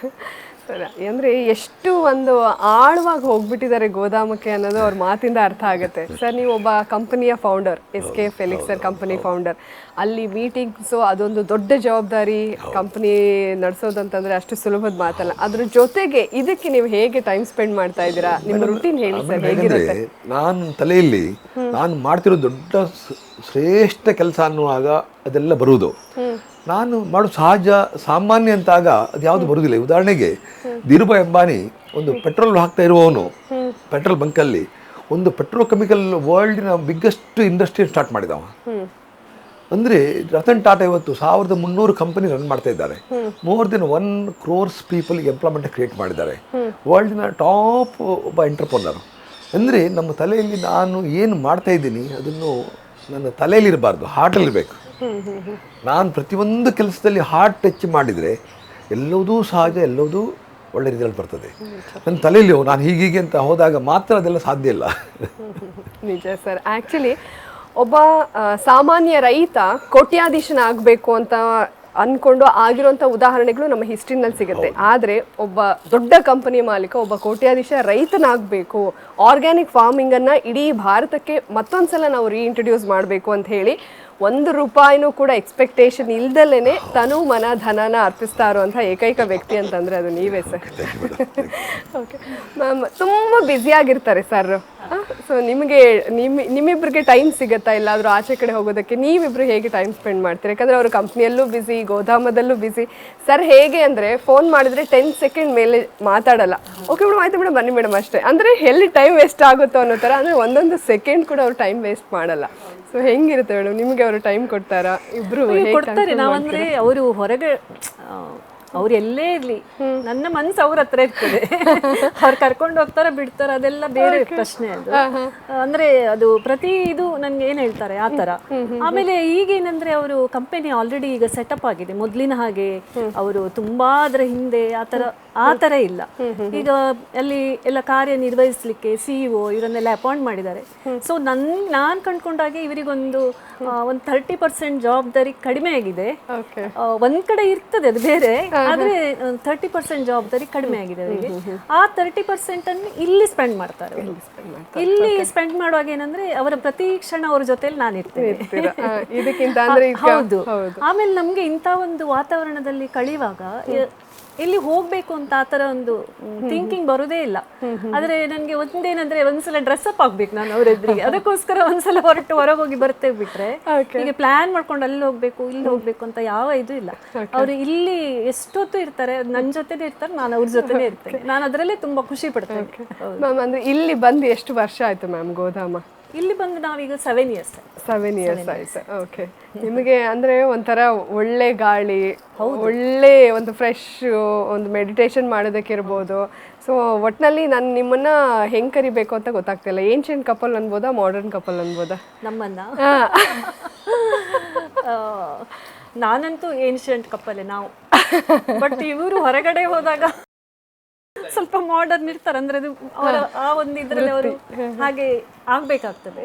ಸರ್ ಅಂದರೆ ಎಷ್ಟು ಒಂದು ಆಳವಾಗಿ ಹೋಗ್ಬಿಟ್ಟಿದ್ದಾರೆ ಗೋದಾಮಕ್ಕೆ ಅನ್ನೋದು ಅವ್ರ ಮಾತಿಂದ ಅರ್ಥ ಆಗುತ್ತೆ. ಸರ್, ನೀವು ಒಬ್ಬ ಕಂಪನಿಯ ಫೌಂಡರ್, SK ಫೆಲಿಕ್ಸರ್ ಕಂಪನಿ ಫೌಂಡರ್. ಅಲ್ಲಿ ಮೀಟಿಂಗ್ಸು ಅದೊಂದು ದೊಡ್ಡ ಜವಾಬ್ದಾರಿ. ಕಂಪನಿ ನಡೆಸೋದಂತಂದ್ರೆ ಅಷ್ಟು ಸುಲಭದ ಮಾತಲ್ಲ. ಅದ್ರ ಜೊತೆಗೆ ಇದಕ್ಕೆ ನೀವು ಹೇಗೆ ಟೈಮ್ ಸ್ಪೆಂಡ್ ಮಾಡ್ತಾ ಇದ್ದೀರಾ? ನಿಮ್ಮ ರೂಟೀನ್ ಹೇಳಿ ಸರ್, ಹೇಗಿರುತ್ತೆ? ನಾನು ತಲೆಯಲ್ಲಿ ನಾನು ಮಾಡ್ತಿರೋ ದೊಡ್ಡ ಶ್ರೇಷ್ಠ ಕೆಲಸ ಅನ್ನುವಾಗ ಅದೆಲ್ಲ ಬರುವುದು. ನಾನು ಮಾಡೋ ಸಹಜ ಸಾಮಾನ್ಯ ಅಂತಾಗ ಅದು ಯಾವುದು ಬರುವುದಿಲ್ಲ. ಉದಾಹರಣೆಗೆ ಧೀರುಭಾಯ್ ಅಂಬಾನಿ ಒಂದು ಪೆಟ್ರೋಲ್ ಹಾಕ್ತಾ ಇರುವವನು ಪೆಟ್ರೋಲ್ ಬಂಕಲ್ಲಿ ಒಂದು ಪೆಟ್ರೋಕೆಮಿಕಲ್ ವರ್ಲ್ಡಿನ ಬಿಗ್ಗೆಸ್ಟ್ ಇಂಡಸ್ಟ್ರಿ ಸ್ಟಾರ್ಟ್ ಮಾಡಿದವ. ಅಂದರೆ ರತನ್ ಟಾಟಾ ಇವತ್ತು 1300 ಕಂಪನಿ ರನ್ ಮಾಡ್ತಾ ಇದ್ದಾರೆ. ಮೋರ್ ದೆನ್ 1 crores ಪೀಪಲ್ಗೆ ಎಂಪ್ಲಾಯ್ಮೆಂಟ್ ಕ್ರಿಯೇಟ್ ಮಾಡಿದ್ದಾರೆ. ವರ್ಲ್ಡಿನ ಟಾಪ್ ಒಬ್ಬ ಎಂಟರ್ಪ್ರನರ್. ಅಂದರೆ ನಮ್ಮ ತಲೆಯಲ್ಲಿ ನಾನು ಏನು ಮಾಡ್ತಾ ಇದ್ದೀನಿ ಅದನ್ನು ನನ್ನ ತಲೆಯಲ್ಲಿರಬಾರ್ದು, ಹಾರ್ಟಲ್ಲಿರಬೇಕು. ನಾನು ಪ್ರತಿಯೊಂದು ಕೆಲಸದಲ್ಲಿ ಹಾರ್ಟ್ ಟಚ್ ಮಾಡಿದರೆ ಎಲ್ಲವುದೂ ಸಹಜ, ಎಲ್ಲವುದೂ ಒಳ್ಳೆ ರಿಸಲ್ಟ್ ಬರ್ತದೆ. ನನ್ನ ತಲೆಯಲ್ಲಿ ನಾನು ಹೀಗೀಗೆ ಅಂತ ಹೋದಾಗ ಮಾತ್ರ ಅದೆಲ್ಲ ಸಾಧ್ಯ ಇಲ್ಲ. ನಿಜ ಸರ್. ಆ್ಯಕ್ಚುಲಿ ಒಬ್ಬ ಸಾಮಾನ್ಯ ರೈತ ಕೋಟ್ಯಾಧೀಶನಾಗಬೇಕು ಅಂತ ಅಂದ್ಕೊಂಡು ಆಗಿರುವಂಥ ಉದಾಹರಣೆಗಳು ನಮ್ಮ ಹಿಸ್ಟ್ರಿನಲ್ಲಿ ಸಿಗುತ್ತೆ. ಆದರೆ ಒಬ್ಬ ದೊಡ್ಡ ಕಂಪನಿ ಮಾಲೀಕ ಒಬ್ಬ ಕೋಟ್ಯಾಧೀಶ ರೈತನಾಗಬೇಕು, ಆರ್ಗ್ಯಾನಿಕ್ ಫಾರ್ಮಿಂಗನ್ನು ಇಡೀ ಭಾರತಕ್ಕೆ ಮತ್ತೊಂದು ಸಲ ನಾವು ರೀಇಂಟ್ರೊಡ್ಯೂಸ್ ಮಾಡಬೇಕು ಅಂತ ಹೇಳಿ 1 ರೂಪಾಯಿನೂ ಕೂಡ ಎಕ್ಸ್ಪೆಕ್ಟೇಷನ್ ಇಲ್ದಲೇ ತನು ಮನ ಧನನ ಅರ್ಪಿಸ್ತಾ ಇರುವಂಥ ಏಕೈಕ ವ್ಯಕ್ತಿ ಅಂತಂದರೆ ಅದು ನೀವೇ ಸರ್. ಓಕೆ ಮ್ಯಾಮ್, ತುಂಬ ಬ್ಯುಸಿಯಾಗಿರ್ತಾರೆ ಸರ್. ಸೊ ನಿಮ್ಮಿಬ್ಬರಿಗೆ ಟೈಮ್ ಸಿಗುತ್ತಾ ಎಲ್ಲಾದರೂ ಆಚೆ ಕಡೆ ಹೋಗೋದಕ್ಕೆ? ನೀವಿಬ್ಬರು ಹೇಗೆ ಟೈಮ್ ಸ್ಪೆಂಡ್ ಮಾಡ್ತೀರಿ? ಯಾಕಂದರೆ ಅವರು ಕಂಪ್ನಿಯಲ್ಲೂ ಬ್ಯುಸಿ, ಗೋದಾಮದಲ್ಲೂ ಬ್ಯುಸಿ. ಸರ್ ಹೇಗೆ ಅಂದರೆ ಫೋನ್ ಮಾಡಿದರೆ 10 ಸೆಕೆಂಡ್ ಮೇಲೆ ಮಾತಾಡಲ್ಲ. ಓಕೆ ಮೇಡಮ್, ಆಯ್ತು ಮೇಡಮ್, ಬನ್ನಿ ಮೇಡಮ್ ಅಷ್ಟೇ. ಅಂದರೆ ಎಲ್ಲಿ ಟೈಮ್ ವೇಸ್ಟ್ ಆಗುತ್ತೋ ಅನ್ನೋ ಥರ, ಅಂದರೆ ಒಂದೊಂದು ಸೆಕೆಂಡ್ ಕೂಡ ಅವ್ರು ಟೈಮ್ ವೇಸ್ಟ್ ಮಾಡಲ್ಲ. ಸೊ ಹೆಂಗಿರುತ್ತೆ ಮೇಡಮ್, ನಿಮಗೆ ಅವರು ಟೈಮ್ ಕೊಡ್ತಾರಾ? ಇಬ್ಬರು ಕೊಡ್ತಾರೆ. ನಾವಂದರೆ ಅವರು ಹೊರಗೆ ಅವ್ರು ಎಲ್ಲೇ ಇರ್ಲಿ ನನ್ನ ಮನ್ಸು ಅವ್ರ ಹತ್ರ ಇರ್ತದೆ. ಅವ್ರು ಕರ್ಕೊಂಡು ಹೋಗ್ತಾರ ಬಿಡ್ತಾರ ಅದೆಲ್ಲ ಬೇರೆ ಪ್ರಶ್ನೆ. ಅದು ಅಂದ್ರೆ ಅದು ಪ್ರತಿ ಇದು ನನ್ಗೆ ಏನ್ ಹೇಳ್ತಾರೆ ಆ ತರ. ಆಮೇಲೆ ಈಗೇನಂದ್ರೆ ಅವರು ಕಂಪನಿ ಆಲ್ರೆಡಿ ಈಗ ಸೆಟಪ್ ಆಗಿದೆ, ಮೊದ್ಲಿನ ಹಾಗೆ ಅವರು ತುಂಬಾ ಅದ್ರ ಹಿಂದೆ ಆ ತರ ಇಲ್ಲ. ಈಗ ಅಲ್ಲಿ ಎಲ್ಲ ಕಾರ್ಯ ನಿರ್ವಹಿಸ್ಲಿಕ್ಕೆ CEO ಇವರನ್ನೆಲ್ಲ ಅಪಾಯಿಂಟ್ ಮಾಡಿದ್ದಾರೆ. ಸೊ ನಾನ್ ಕಂಡ್ಕೊಂಡಾಗೆ ಇವರಿಗೊಂದು 30% ಜವಾಬ್ದಾರಿ ಕಡಿಮೆ ಆಗಿದೆ. ಒಂದ್ ಕಡೆ ಇರ್ತದೆ ಅದು ಬೇರೆ, ಆದ್ರೆ 30% ಜವಾಬ್ದಾರಿ ಕಡಿಮೆ ಆಗಿದೆ ಅವರಿಗೆ. ಆ 30% ಅನ್ನು ಇಲ್ಲಿ ಸ್ಪೆಂಡ್ ಮಾಡ್ತಾರೆ. ಇಲ್ಲಿ ಸ್ಪೆಂಡ್ ಮಾಡುವಾಗ ಏನಂದ್ರೆ ಅವರ ಪ್ರತಿ ಕ್ಷಣ ಅವ್ರ ಜೊತೆಲಿ ನಾನು ಇರ್ತೇನೆ. ಹೌದು. ಆಮೇಲೆ ನಮ್ಗೆ ಇಂಥ ಒಂದು ವಾತಾವರಣದಲ್ಲಿ ಕಳೆಯುವಾಗ ಎಲ್ಲಿ ಹೋಗ್ಬೇಕು ಅಂತ ಆತರ ಒಂದು ಥಿಂಕಿಂಗ್ ಬರೋದೇ ಇಲ್ಲ. ಆದ್ರೆ ನನ್ಗೆ ಒಂದೇನಂದ್ರೆ ಒಂದ್ಸಲ ಡ್ರೆಸ್ ಅಪ್ ಆಗ್ಬೇಕು ನಾನು ಅವ್ರ ಎದುರಿಗೆ, ಅದಕ್ಕೋಸ್ಕರ ಒಂದ್ಸಲ ಹೊರಗೆ ಹೋಗಿ ಬರ್ತೇವೆ. ಬಿಟ್ರೆ ಈಗ ಪ್ಲಾನ್ ಮಾಡ್ಕೊಂಡು ಅಲ್ಲಿ ಹೋಗ್ಬೇಕು ಇಲ್ಲಿ ಹೋಗ್ಬೇಕು ಅಂತ ಯಾವ ಇದು ಇಲ್ಲ. ಅವ್ರು ಇಲ್ಲಿ ಎಷ್ಟೊತ್ತು ಇರ್ತಾರೆ, ನನ್ನ ಜೊತೆನೇ ಇರ್ತಾರೆ, ನಾನು ಅವ್ರ ಜೊತೆನೇ ಇರ್ತೇನೆ. ನಾನು ಅದರಲ್ಲೇ ತುಂಬಾ ಖುಷಿ ಪಡ್ತೇನೆ. ಮ್ಯಾಮ್ ಅಂದ್ರೆ ಇಲ್ಲಿ ಬಂದು ಎಷ್ಟು ವರ್ಷ ಆಯ್ತು ಮ್ಯಾಮ್ ಗೋದಾಮ? ಇಲ್ಲಿ ಬಂದು ನಾವೀಗ 7 years ಆಯ್ತು. ಓಕೆ. ನಿಮಗೆ ಅಂದ್ರೆ ಒಂಥರ ಒಳ್ಳೆ ಗಾಳಿ, ಒಳ್ಳೆ ಒಂದು ಫ್ರೆಶ್ ಒಂದು ಮೆಡಿಟೇಷನ್ ಮಾಡೋದಕ್ಕೆ ಇರ್ಬೋದು. ಸೊ ಒಟ್ಟಿನಲ್ಲಿ ನಾನು ನಿಮ್ಮನ್ನ ಹೆಂಗ್ ಕರಿಬೇಕು ಅಂತ ಗೊತ್ತಾಗ್ತಿಲ್ಲ. ಏನ್ಷಿಯಂಟ್ ಕಪಲ್ ಅನ್ಬೋದಾ, ಮಾಡರ್ನ್ ಕಪಲ್ ಅನ್ಬೋದಾ ನಮ್ಮನ್ನ? ನಾನಂತೂ ಏನ್ಷಿಯಂಟ್ ಕಪ್ಪಲ್ಲೇ ನಾವು. ಬಟ್ ಇವರು ಹೊರಗಡೆ ಹೋದಾಗ ಸ್ವಲ್ಪ ಮಾಡರ್ನ್ ಇರ್ತಾರೆ. ಅಂದ್ರೆ ಅದು ಅವರ ಆ ಒಂದು ಇದ್ರಲ್ಲಿ ಅವರು ಹಾಗೆ ಆಗ್ಬೇಕಾಗ್ತದೆ.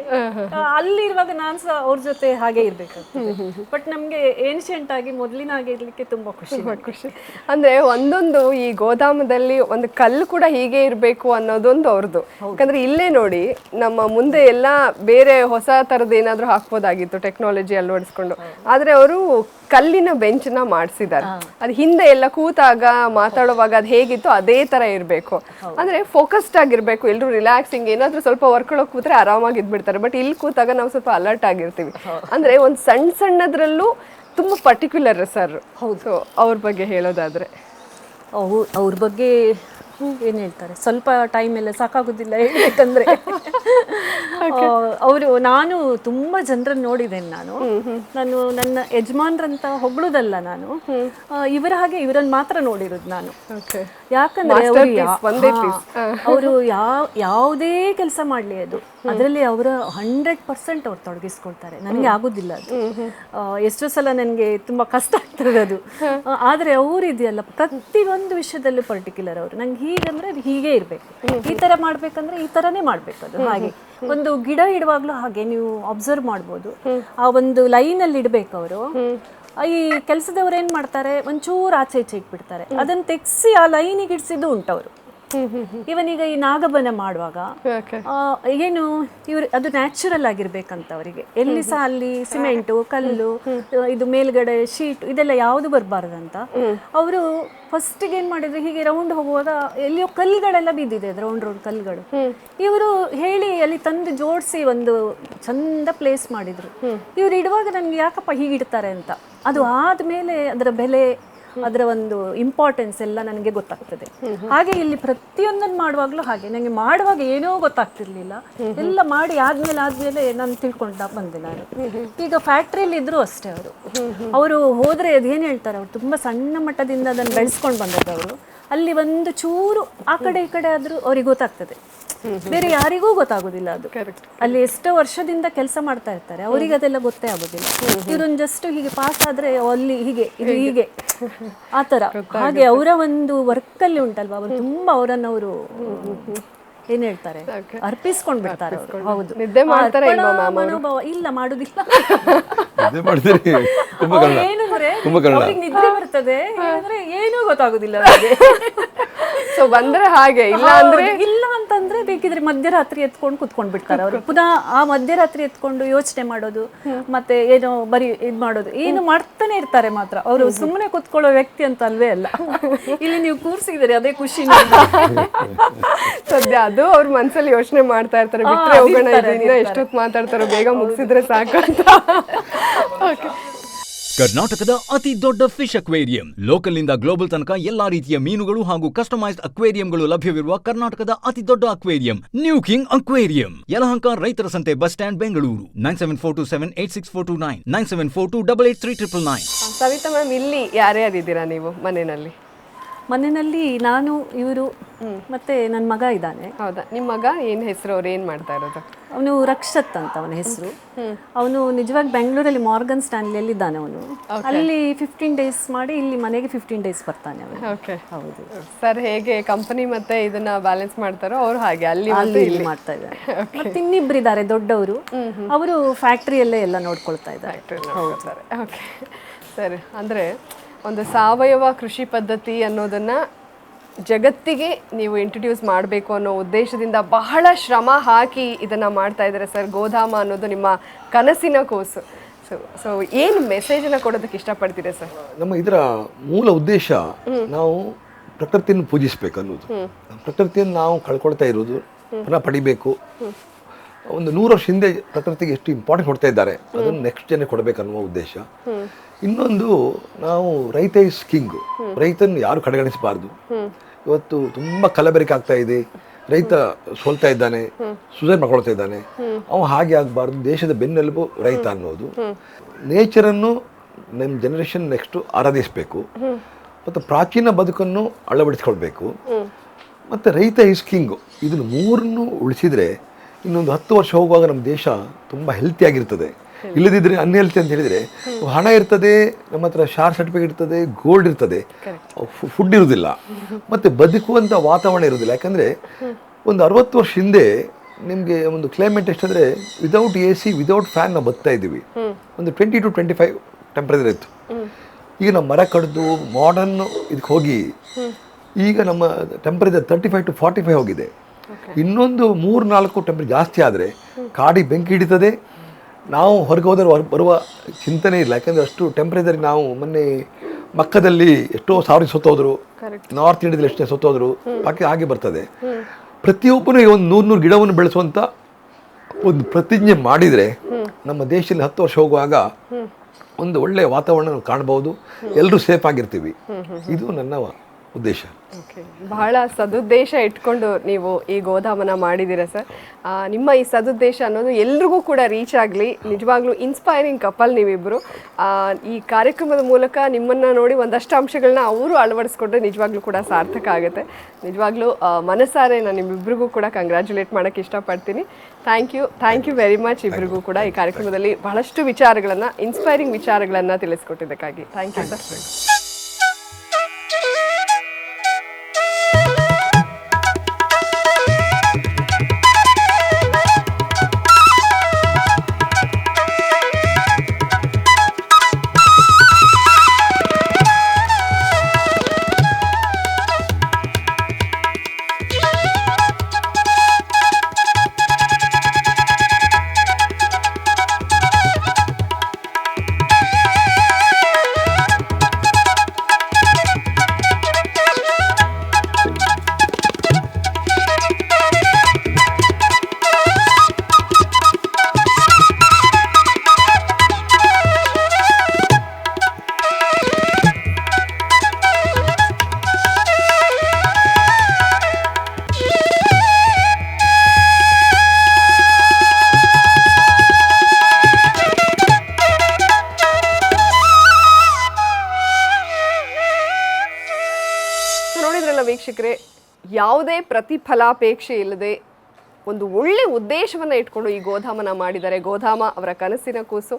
ಅಲ್ಲಿರುವಾಗ ನಾನು ಸಹ ಅವ್ರ ಜೊತೆ ಹಾಗೆ ಇರ್ಬೇಕಾಗ್ತದೆ. ಬಟ್ ನಮ್ಗೆ ಏನ್ಷಿಯಂಟ್ ಆಗಿ ಮೊದಲಿನ ಹಾಗೆ ಇರ್ಲಿಕ್ಕೆ ತುಂಬಾ ಖುಷಿ. ಅಂದ್ರೆ ಒಂದೊಂದು ಈ ಗೋದಾಮದಲ್ಲಿ ಒಂದು ಕಲ್ಲು ಕೂಡ ಹೀಗೆ ಇರ್ಬೇಕು ಅನ್ನೋದೊಂದು ಅವ್ರದ್ದು. ಯಾಕಂದ್ರೆ ಇಲ್ಲೇ ನೋಡಿ, ನಮ್ಮ ಮುಂದೆ ಎಲ್ಲ ಬೇರೆ ಹೊಸ ತರದ್ ಏನಾದ್ರು ಹಾಕ್ಬೋದಾಗಿತ್ತು ಟೆಕ್ನಾಲಜಿ ಅಳವಡಿಸ್ಕೊಂಡು, ಆದ್ರೆ ಅವರು ಕಲ್ಲಿನ ಬೆಂಚ್ನ ಮಾಡಿಸಿದ್ದಾರೆ. ಅದು ಹಿಂದೆ ಎಲ್ಲ ಕೂತಾಗ ಮಾತಾಡುವಾಗ ಅದು ಹೇಗಿತ್ತು ಅದೇ ತರ ಇರಬೇಕು. ಅಂದ್ರೆ ಫೋಕಸ್ಡ್ ಆಗಿರ್ಬೇಕು, ಎಲ್ಲರೂ ರಿಲ್ಯಾಕ್ಸಿಂಗ್, ಏನಾದ್ರೂ ಸ್ವಲ್ಪ ವರ್ಕ್ ಕೂತ್ರೆ ಆರಾಮಾಗಿ ಇದ್ಬಿಡ್ತಾರೆ. ಬಟ್ ಇಲ್ಲಿ ಕೂತಾಗ ನಾವು ಸ್ವಲ್ಪ ಅಲರ್ಟ್ ಆಗಿರ್ತೀವಿ. ಅಂದ್ರೆ ಒಂದು ಸಣ್ಣದ್ರಲ್ಲೂ ತುಂಬಾ ಪರ್ಟಿಕ್ಯುಲರ್ ಸರ್. ಹೌದು. ಅವ್ರ ಬಗ್ಗೆ ಹೇಳೋದಾದ್ರೆ ಅವ್ರ ಬಗ್ಗೆ ಏನ್ ಹೇಳ್ತಾರೆ, ಸ್ವಲ್ಪ ಟೈಮ್ ಎಲ್ಲ ಸಾಕಾಗೋದಿಲ್ಲ ಹೇಳ್ಬೇಕಂದ್ರೆ. ನಾನು ತುಂಬಾ ಜನರನ್ನು ನೋಡಿದ್ದೇನೆ. ನಾನು ನನ್ನ ಯಜಮಾನ್ರಂತ ಹೊಗಳೋದಲ್ಲ, ನಾನು ಇವರ ಹಾಗೆ ಇವರನ್ನು ಮಾತ್ರ ನೋಡಿರೋದು ನಾನು. ಯಾಕಂದ್ರೆ ಅವರು ಯಾವುದೇ ಕೆಲಸ ಮಾಡ್ಲಿ ಅದು ಅದರಲ್ಲಿ ಅವರ 100% ಅವ್ರು ತೊಡಗಿಸ್ಕೊಳ್ತಾರೆ. ನನಗೆ ಆಗೋದಿಲ್ಲ ಅದು. ಎಷ್ಟೋ ಸಲ ನನಗೆ ತುಂಬಾ ಕಷ್ಟ ಆಗ್ತದೆ ಅದು. ಆದ್ರೆ ಅವ್ರು ಇದೆಯಲ್ಲ, ಪ್ರತಿಯೊಂದು ವಿಷಯದಲ್ಲೂ ಪರ್ಟಿಕ್ಯುಲರ್. ಅವರು ನಂಗೆ ಹೀಗಂದ್ರೆ ಅದು ಹೀಗೆ ಇರ್ಬೇಕು, ಈ ತರ ಮಾಡ್ಬೇಕಂದ್ರೆ ಈ ತರನೇ ಮಾಡ್ಬೇಕು. ಅದು ಹಾಗೆ ಒಂದು ಗಿಡ ಇಡುವಾಗ್ಲೂ ಹಾಗೆ ನೀವು ಅಬ್ಸರ್ವ್ ಮಾಡ್ಬೋದು. ಆ ಒಂದು ಲೈನ್ ಅಲ್ಲಿ ಇಡ್ಬೇಕು ಅವರು. ಈ ಕೆಲಸದವ್ರು ಏನ್ ಮಾಡ್ತಾರೆ, ಒಂಚೂರು ಆಚೆ ಈಚೆ ಇಟ್ಬಿಡ್ತಾರೆ. ಅದನ್ನ ತೆಗ್ಸಿ ಆ ಲೈನಿಗೆ ಇಡ್ಸಿದ್ದು ಉಂಟವರು. ಇವನೀಗ ಈ ನಾಗಬನ ಮಾಡುವಾಗ ಏನು ಇವ್ರು ಅದು ನ್ಯಾಚುರಲ್ ಆಗಿರ್ಬೇಕಂತ ಅವರಿಗೆ. ಎಲ್ಲಿ ಸಹ ಅಲ್ಲಿ ಸಿಮೆಂಟು, ಕಲ್ಲು, ಇದು ಮೇಲ್ಗಡೆ ಶೀಟ್ ಇದೆಲ್ಲ ಯಾವುದು ಬರಬಾರ್ದಂತ ಅವರು ಫಸ್ಟಿಗೆ ಏನ್ ಮಾಡಿದ್ರು, ಹೀಗೆ ರೌಂಡ್ ಹೋಗುವಾಗ ಎಲ್ಲಿಯೋ ಕಲ್ಲುಗಳೆಲ್ಲ ಬಿದ್ದಿದೆ, ರೌಂಡ್ ಕಲ್ಲುಗಳು. ಇವರು ಹೇಳಿ ಅಲ್ಲಿ ತಂದು ಜೋಡಿಸಿ ಒಂದು ಚಂದ ಪ್ಲೇಸ್ ಮಾಡಿದ್ರು. ಇವ್ರು ಇಡುವಾಗ ನನ್ಗೆ ಯಾಕಪ್ಪ ಹೀಗಿಡ್ತಾರೆ ಅಂತ, ಅದು ಆದ್ಮೇಲೆ ಅದರ ಬೆಲೆ, ಅದರ ಒಂದು ಇಂಪಾರ್ಟೆನ್ಸ್ ಎಲ್ಲ ನನಗೆ ಗೊತ್ತಾಗ್ತದೆ. ಹಾಗೆ ಇಲ್ಲಿ ಪ್ರತಿಯೊಂದನ್ನು ಮಾಡುವಾಗ್ಲೂ ಹಾಗೆ ನನಗೆ ಮಾಡುವಾಗ ಏನೋ ಗೊತ್ತಾಗ್ತಿರ್ಲಿಲ್ಲ. ಎಲ್ಲ ಮಾಡಿ ಆದ್ಮೇಲೆ ನಾನು ತಿಳ್ಕೊಂಡ ಬಂದೆ. ನಾನು ಈಗ ಫ್ಯಾಕ್ಟ್ರಿಯಲ್ಲಿ ಇದ್ರು ಅಷ್ಟೇ. ಅವರು ಹೋದ್ರೆ ಅದೇನು ಹೇಳ್ತಾರೆ, ಅವ್ರು ತುಂಬಾ ಸಣ್ಣ ಮಟ್ಟದಿಂದ ಅದನ್ನು ಬೆಳೆಸ್ಕೊಂಡು ಬಂದದ್ದು. ಅವರು ಅಲ್ಲಿ ಒಂದು ಚೂರು ಆ ಕಡೆ ಈ ಕಡೆ ಆದ್ರೂ ಅವ್ರಿಗೆ ಗೊತ್ತಾಗ್ತದೆ, ಬೇರೆ ಯಾರಿಗೂ ಗೊತ್ತಾಗೋದಿಲ್ಲ ಅದು. ಅಲ್ಲಿ ಎಷ್ಟೋ ವರ್ಷದಿಂದ ಕೆಲಸ ಮಾಡ್ತಾ ಇರ್ತಾರೆ, ಅವರಿಗೆ ಅದೆಲ್ಲ ಗೊತ್ತೇ ಆಗೋದಿಲ್ಲ. ಇವ್ರನ್ನ ಜಸ್ಟ್ ಹೀಗೆ ಪಾಸ್ ಆದ್ರೆ ಅಲ್ಲಿ ಹೀಗೆ ಇದು ಹೀಗೆ ಆ ತರ. ಹಾಗೆ ಅವರ ಒಂದು ವರ್ಕ್ ಅಲ್ಲಿ ಉಂಟಲ್ವಾ, ಅವರು ತುಂಬಾ ಅವರನ್ನು ಏನ್ ಹೇಳ್ತಾರೆ ಅರ್ಪಿಸ್ಕೊಂಡ್ ಬಿಡ್ತಾರೆ. ಹೌದು, ಮನೋಭಾವ ಇಲ್ಲ ಮಾಡುದಿಲ್ಲ. ಏನಂದ್ರೆ ಅವ್ರಿಗೆ ನಿದ್ರೆ ಬರ್ತದೆ, ಏನೂ ಗೊತ್ತಾಗುದಿಲ್ಲ ಅವರಿಗೆ. ಸೊ ಬಂದ್ರೆ ಹಾಗೆ, ಇಲ್ಲ ಅಂತಂದ್ರೆ ಬೇಕಿದ್ರೆ ಮಧ್ಯರಾತ್ರಿ ಎತ್ಕೊಂಡು ಕುತ್ಕೊಂಡ್ ಬಿಡ್ತಾರೆ ಅವರು. ಪುನಃ ಆ ಮಧ್ಯರಾತ್ರಿ ಎತ್ಕೊಂಡು ಯೋಚನೆ ಮಾಡೋದು, ಮತ್ತೆ ಏನೋ ಬರೀ ಇದ್ ಮಾಡೋದು, ಏನು ಮಾಡ್ತಾನೆ ಇರ್ತಾರೆ ಮಾತ್ರ. ಅವರು ಸುಮ್ಮನೆ ಕುತ್ಕೊಳ್ಳೋ ವ್ಯಕ್ತಿ ಅಂತ ಅಲ್ವೇ ಅಲ್ಲ. ಇಲ್ಲಿ ನೀವು ಕೂರ್ಸಿದ್ರೆ ಅದೇ ಖುಷಿ ಸದ್ಯ. ಅದು ಅವ್ರ ಮನ್ಸಲ್ಲಿ ಯೋಚನೆ ಮಾಡ್ತಾ ಇರ್ತಾರೆ, ಬಿಟ್ರೆ ಹೋಗೋಣ, ಎಷ್ಟೊತ್ತು ಮಾತಾಡ್ತಾರೋ, ಬೇಗ ಮುಗಿಸಿದ್ರೆ ಸಾಕು ಅಂತ. ಕರ್ನಾಟಕದ ಅತಿ ದೊಡ್ಡ ಫಿಶ್ ಅಕ್ವೇರಿಯಂ, ಲೋಕಲ್ನಿಂದ ಗ್ಲೋಬಲ್ ತನಕ ಎಲ್ಲಾ ರೀತಿಯ ಮೀನುಗಳು ಹಾಗೂ ಕಸ್ಟಮೈಸ್ಡ್ ಅಕ್ವೇರಿಯಂಗಳು ಲಭ್ಯವಿರುವ ಕರ್ನಾಟಕದ ಅತಿ ದೊಡ್ಡ aquarium new king aquarium, Yelahanka ರೈತರ ಸಂತೆ bus stand, Bengaluru. 9742786429 9742883999. Savita ma'am, ಇಲ್ಲಿ ಯಾರ್ಯಾರಿದ್ದೀರಾ ನೀವು ಮನೆಯಲ್ಲಿ? ಮನೆಯಲ್ಲಿ ನಾನು, ಇವರು ಮತ್ತೆ ನನ್ನ ಮಗ ಇದ್ದಾನೆ. ಹೌದಾ? ನಿಮ್ಮ ಮಗ ಏನು ಹೆಸರು? ಅವ್ರು ಏನು ಮಾಡ್ತಾ ಇರೋದು? ಅವನು ರಕ್ಷತ್ ಅಂತ ಅವನ ಹೆಸರು. ಅವನು ನಿಜವಾಗಿ ಬೆಂಗಳೂರಲ್ಲಿ ಮಾರ್ಗನ್ ಸ್ಟ್ಯಾನ್ಲಿಯಲ್ಲಿ ಇದ್ದಾನೆ. ಅವನು ಅಲ್ಲಿ 15 ಡೇಸ್ ಮಾಡಿ ಇಲ್ಲಿ ಮನೆಗೆ 15 ಡೇಸ್ ಬರ್ತಾನೆ ಅವನು. ಓಕೆ, ಹೌದು ಸರ್. ಹೇಗೆ ಕಂಪನಿ ಮತ್ತೆ ಇದನ್ನ ಬ್ಯಾಲೆನ್ಸ್ ಮಾಡ್ತಾರೋ ಅವ್ರು ಹಾಗೆ ಅಲ್ಲಿ ಇಲ್ಲಿ ಮಾಡ್ತಾ ಇದ್ದಾರೆ. ಮತ್ತೆ ಇನ್ನಿಬ್ರು ಇದ್ದಾರೆ ದೊಡ್ಡವರು, ಅವರು ಫ್ಯಾಕ್ಟ್ರಿಯಲ್ಲೇ ಎಲ್ಲ ನೋಡ್ಕೊಳ್ತಾ ಇದ್ದಾರೆ. Sir, okay sir. ಅಂದರೆ ಒಂದು ಸಾವಯವ ಕೃಷಿ ಪದ್ಧತಿ ಅನ್ನೋದನ್ನು ಜಗತ್ತಿಗೆ ನೀವು ಇಂಟ್ರೊಡ್ಯೂಸ್ ಮಾಡಬೇಕು ಅನ್ನೋ ಉದ್ದೇಶದಿಂದ ಬಹಳ ಶ್ರಮ ಹಾಕಿ ಇದನ್ನು ಮಾಡ್ತಾ ಇದ್ದಾರೆ ಸರ್. ಗೋಧಾಮ ಅನ್ನೋದು ನಿಮ್ಮ ಕನಸಿನ ಕೂಸು. ಸೊ ಏನು ಮೆಸೇಜನ್ನು ಕೊಡೋದಕ್ಕೆ ಇಷ್ಟಪಡ್ತೀರಾ ಸರ್? ನಮ್ಮ ಇದರ ಮೂಲ ಉದ್ದೇಶ ನಾವು ಪ್ರಕೃತಿಯನ್ನು ಪೂಜಿಸಬೇಕು ಅನ್ನೋದು. ಪ್ರಕೃತಿಯನ್ನು ನಾವು ಕಳ್ಕೊಳ್ತಾ ಇರೋದು ಪುನಃ ಪಡಿಬೇಕು. ಒಂದು 100 ವರ್ಷ ಹಿಂದೆ ಪ್ರಕೃತಿಗೆ ಎಷ್ಟು ಇಂಪಾರ್ಟೆಂಟ್ ಕೊಡ್ತಾ ಇದ್ದಾರೆ ಅದನ್ನು ನೆಕ್ಸ್ಟ್ ಜನ ಕೊಡಬೇಕನ್ನುವ ಉದ್ದೇಶ. ಇನ್ನೊಂದು, ನಾವು ರೈತ ಇಸ್ ಕಿಂಗ್. ರೈತನ ಯಾರು ಕಡೆಗಣಿಸಬಾರ್ದು. ಇವತ್ತು ತುಂಬ ಕಲಬೆರಕೆ ಆಗ್ತಾ ಇದೆ. ರೈತ ಸೋಲ್ತಾ ಇದ್ದಾನೆ, ಸುಸೈಡ್ ಮಾಡ್ಕೊಳ್ತಾ ಇದ್ದಾನೆ. ಅವ ಹಾಗೆ ಆಗಬಾರ್ದು. ದೇಶದ ಬೆನ್ನೆಲುಬು ರೈತ ಅನ್ನೋದು. ನೇಚರನ್ನು ನಮ್ಮ ಜನರೇಷನ್ ನೆಕ್ಸ್ಟು ಆರಾಧಿಸಬೇಕು ಮತ್ತು ಪ್ರಾಚೀನ ಬದುಕನ್ನು ಅಳವಡಿಸ್ಕೊಳ್ಬೇಕು ಮತ್ತು ರೈತ ಇಸ್ ಕಿಂಗು. ಇದನ್ನು ಮೂರನ್ನು ಉಳಿಸಿದರೆ ಇನ್ನೊಂದು 10 ವರ್ಷ ಹೋಗುವಾಗ ನಮ್ಮ ದೇಶ ತುಂಬ ಹೆಲ್ತಿಯಾಗಿರ್ತದೆ. ಇಲ್ಲದಿದ್ದರೆ ಅನ್ಹೆಲ್ತಿ ಅಂತ ಹೇಳಿದರೆ ಹಣ ಇರ್ತದೆ, ನಮ್ಮ ಹತ್ರ ಶಾರ್ ಸರ್ಟಿಫಿಕೇಟ್ ಇರ್ತದೆ, ಗೋಲ್ಡ್ ಇರ್ತದೆ, ಫುಡ್ ಇರೋದಿಲ್ಲ ಮತ್ತು ಬದುಕುವಂಥ ವಾತಾವರಣ ಇರೋದಿಲ್ಲ. ಯಾಕಂದರೆ ಒಂದು 60 ವರ್ಷ ಹಿಂದೆ ನಿಮಗೆ ಒಂದು ಕ್ಲೈಮೇಟ್ ಎಷ್ಟಂದರೆ ವಿದೌಟ್ AC ವಿದೌಟ್ ಫ್ಯಾನ್ ನಾವು ಬದುಕ್ತಾ ಇದ್ದೀವಿ. ಒಂದು 20 to 25 ಟೆಂಪ್ರೇಚರ್ ಇತ್ತು. ಈಗ ನಾವು ಮರ ಕಡಿದು ಮಾಡರ್ನ್ ಇದಕ್ಕೆ ಹೋಗಿ ಈಗ ನಮ್ಮ ಟೆಂಪ್ರೇಚರ್ 35 to 45 ಹೋಗಿದೆ. ಇನ್ನೊಂದು 3-4 ಟೆಂಪ್ರೇಚರ್ ಜಾಸ್ತಿ ಆದರೆ ಕಾಡಿ ಬೆಂಕಿ ಹಿಡಿತದೆ. ನಾವು ಹೊರಗೆ ಹೋದರೆ ಬರುವ ಚಿಂತನೆ ಇಲ್ಲ. ಯಾಕಂದರೆ ಅಷ್ಟು ಟೆಂಪ್ರೇಚರ್. ನಾವು ಮೊನ್ನೆ ಮಕ್ಕದಲ್ಲಿ ಎಷ್ಟೋ ಸಾವಿರ ಸತ್ತೋದ್ರು, ನಾರ್ತ್ ಇಂಡಿಯಾದಲ್ಲಿ ಎಷ್ಟೇ ಸತ್ತೋದ್ರು, ಬಾಕಿ ಹಾಗೆ ಬರ್ತದೆ. ಪ್ರತಿಯೊಬ್ಬನು ಒಂದು 100 ಗಿಡವನ್ನು ಬೆಳೆಸುವಂಥ ಒಂದು ಪ್ರತಿಜ್ಞೆ ಮಾಡಿದರೆ ನಮ್ಮ ದೇಶದಲ್ಲಿ 10 ವರ್ಷ ಹೋಗುವಾಗ ಒಂದು ಒಳ್ಳೆಯ ವಾತಾವರಣ ನಾವು ಕಾಣ್ಬೋದು. ಎಲ್ಲರೂ ಸೇಫ್ ಆಗಿರ್ತೀವಿ. ಇದು ನನ್ನ ಉದ್ದೇಶ. ಓಕೆ, ಬಹಳ ಸದುದ್ದೇಶ ಇಟ್ಕೊಂಡು ನೀವು ಈ ಗೋಧಾಮನ ಮಾಡಿದ್ದೀರಾ ಸರ್. ನಿಮ್ಮ ಈ ಸದುದ್ದೇಶ ಅನ್ನೋದು ಎಲ್ರಿಗೂ ಕೂಡ ರೀಚ್ ಆಗಲಿ. ನಿಜವಾಗ್ಲೂ ಇನ್ಸ್ಪೈರಿಂಗ್ ಕಪಲ್ ನೀವಿಬ್ಬರು. ಈ ಕಾರ್ಯಕ್ರಮದ ಮೂಲಕ ನಿಮ್ಮನ್ನು ನೋಡಿ ಒಂದಷ್ಟು ಅಂಶಗಳನ್ನ ಅವರು ಅಳವಡಿಸ್ಕೊಂಡ್ರೆ ನಿಜವಾಗ್ಲೂ ಕೂಡ ಸಾರ್ಥಕ ಆಗುತ್ತೆ. ನಿಜವಾಗ್ಲೂ ಮನಸಾರೆ ನಾನು ನಿಮ್ಮಿಬ್ಬರಿಗೂ ಕೂಡ ಕಂಗ್ರ್ಯಾಚುಲೇಟ್ ಮಾಡೋಕ್ಕೆ ಇಷ್ಟಪಡ್ತೀನಿ. ಥ್ಯಾಂಕ್ ಯು ವೆರಿ ಮಚ್ ಇಬ್ಬರಿಗೂ ಕೂಡ ಈ ಕಾರ್ಯಕ್ರಮದಲ್ಲಿ ಬಹಳಷ್ಟು ವಿಚಾರಗಳನ್ನು, ಇನ್ಸ್ಪೈರಿಂಗ್ ವಿಚಾರಗಳನ್ನು ತಿಳಿಸ್ಕೊಟ್ಟಿದ್ದಕ್ಕಾಗಿ. Thank you sir. ವೀಕ್ಷಕರೇ, ಯಾವುದೇ ಪ್ರತಿಫಲಾಪೇಕ್ಷೆ ಇಲ್ಲದೆ ಒಂದು ಒಳ್ಳೆ ಉದ್ದೇಶವನ್ನು ಇಟ್ಕೊಂಡು ಈ ಗೋಧಾಮನ ಮಾಡಿದ್ದಾರೆ. ಗೋಧಾಮ ಅವರ ಕನಸಿನ ಕೂಸು.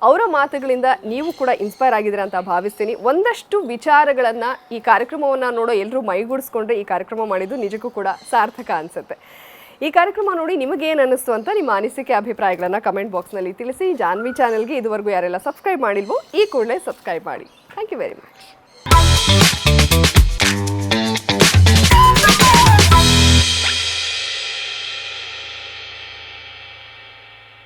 ಅವರ ಮಾತುಗಳಿಂದ ನೀವು ಕೂಡ ಇನ್ಸ್ಪೈರ್ ಆಗಿದ್ದೀರಾ ಅಂತ ಭಾವಿಸ್ತೀನಿ. ಒಂದಷ್ಟು ವಿಚಾರಗಳನ್ನು ಈ ಕಾರ್ಯಕ್ರಮವನ್ನು ನೋಡೋ ಎಲ್ಲರೂ ಮೈಗೂಡಿಸ್ಕೊಂಡ್ರೆ ಈ ಕಾರ್ಯಕ್ರಮ ಮಾಡಿದ್ದು ನಿಜಕ್ಕೂ ಕೂಡ ಸಾರ್ಥಕ ಅನಿಸುತ್ತೆ. ಈ ಕಾರ್ಯಕ್ರಮ ನೋಡಿ ನಿಮಗೇನು ಅನ್ನಿಸ್ತು ಅಂತ ನಿಮ್ಮ ಅನಿಸಿಕೆ, ಅಭಿಪ್ರಾಯಗಳನ್ನು ಕಮೆಂಟ್ ಬಾಕ್ಸ್ನಲ್ಲಿ ತಿಳಿಸಿ. ಜಾನ್ವಿ ಚಾನೆಲ್ಗೆ ಇದುವರೆಗೂ ಯಾರೆಲ್ಲ ಸಬ್ಸ್ಕ್ರೈಬ್ ಮಾಡಿಲ್ವೋ ಈ ಕೂಡಲೇ ಸಬ್ಸ್ಕ್ರೈಬ್ ಮಾಡಿ. Thank you very much.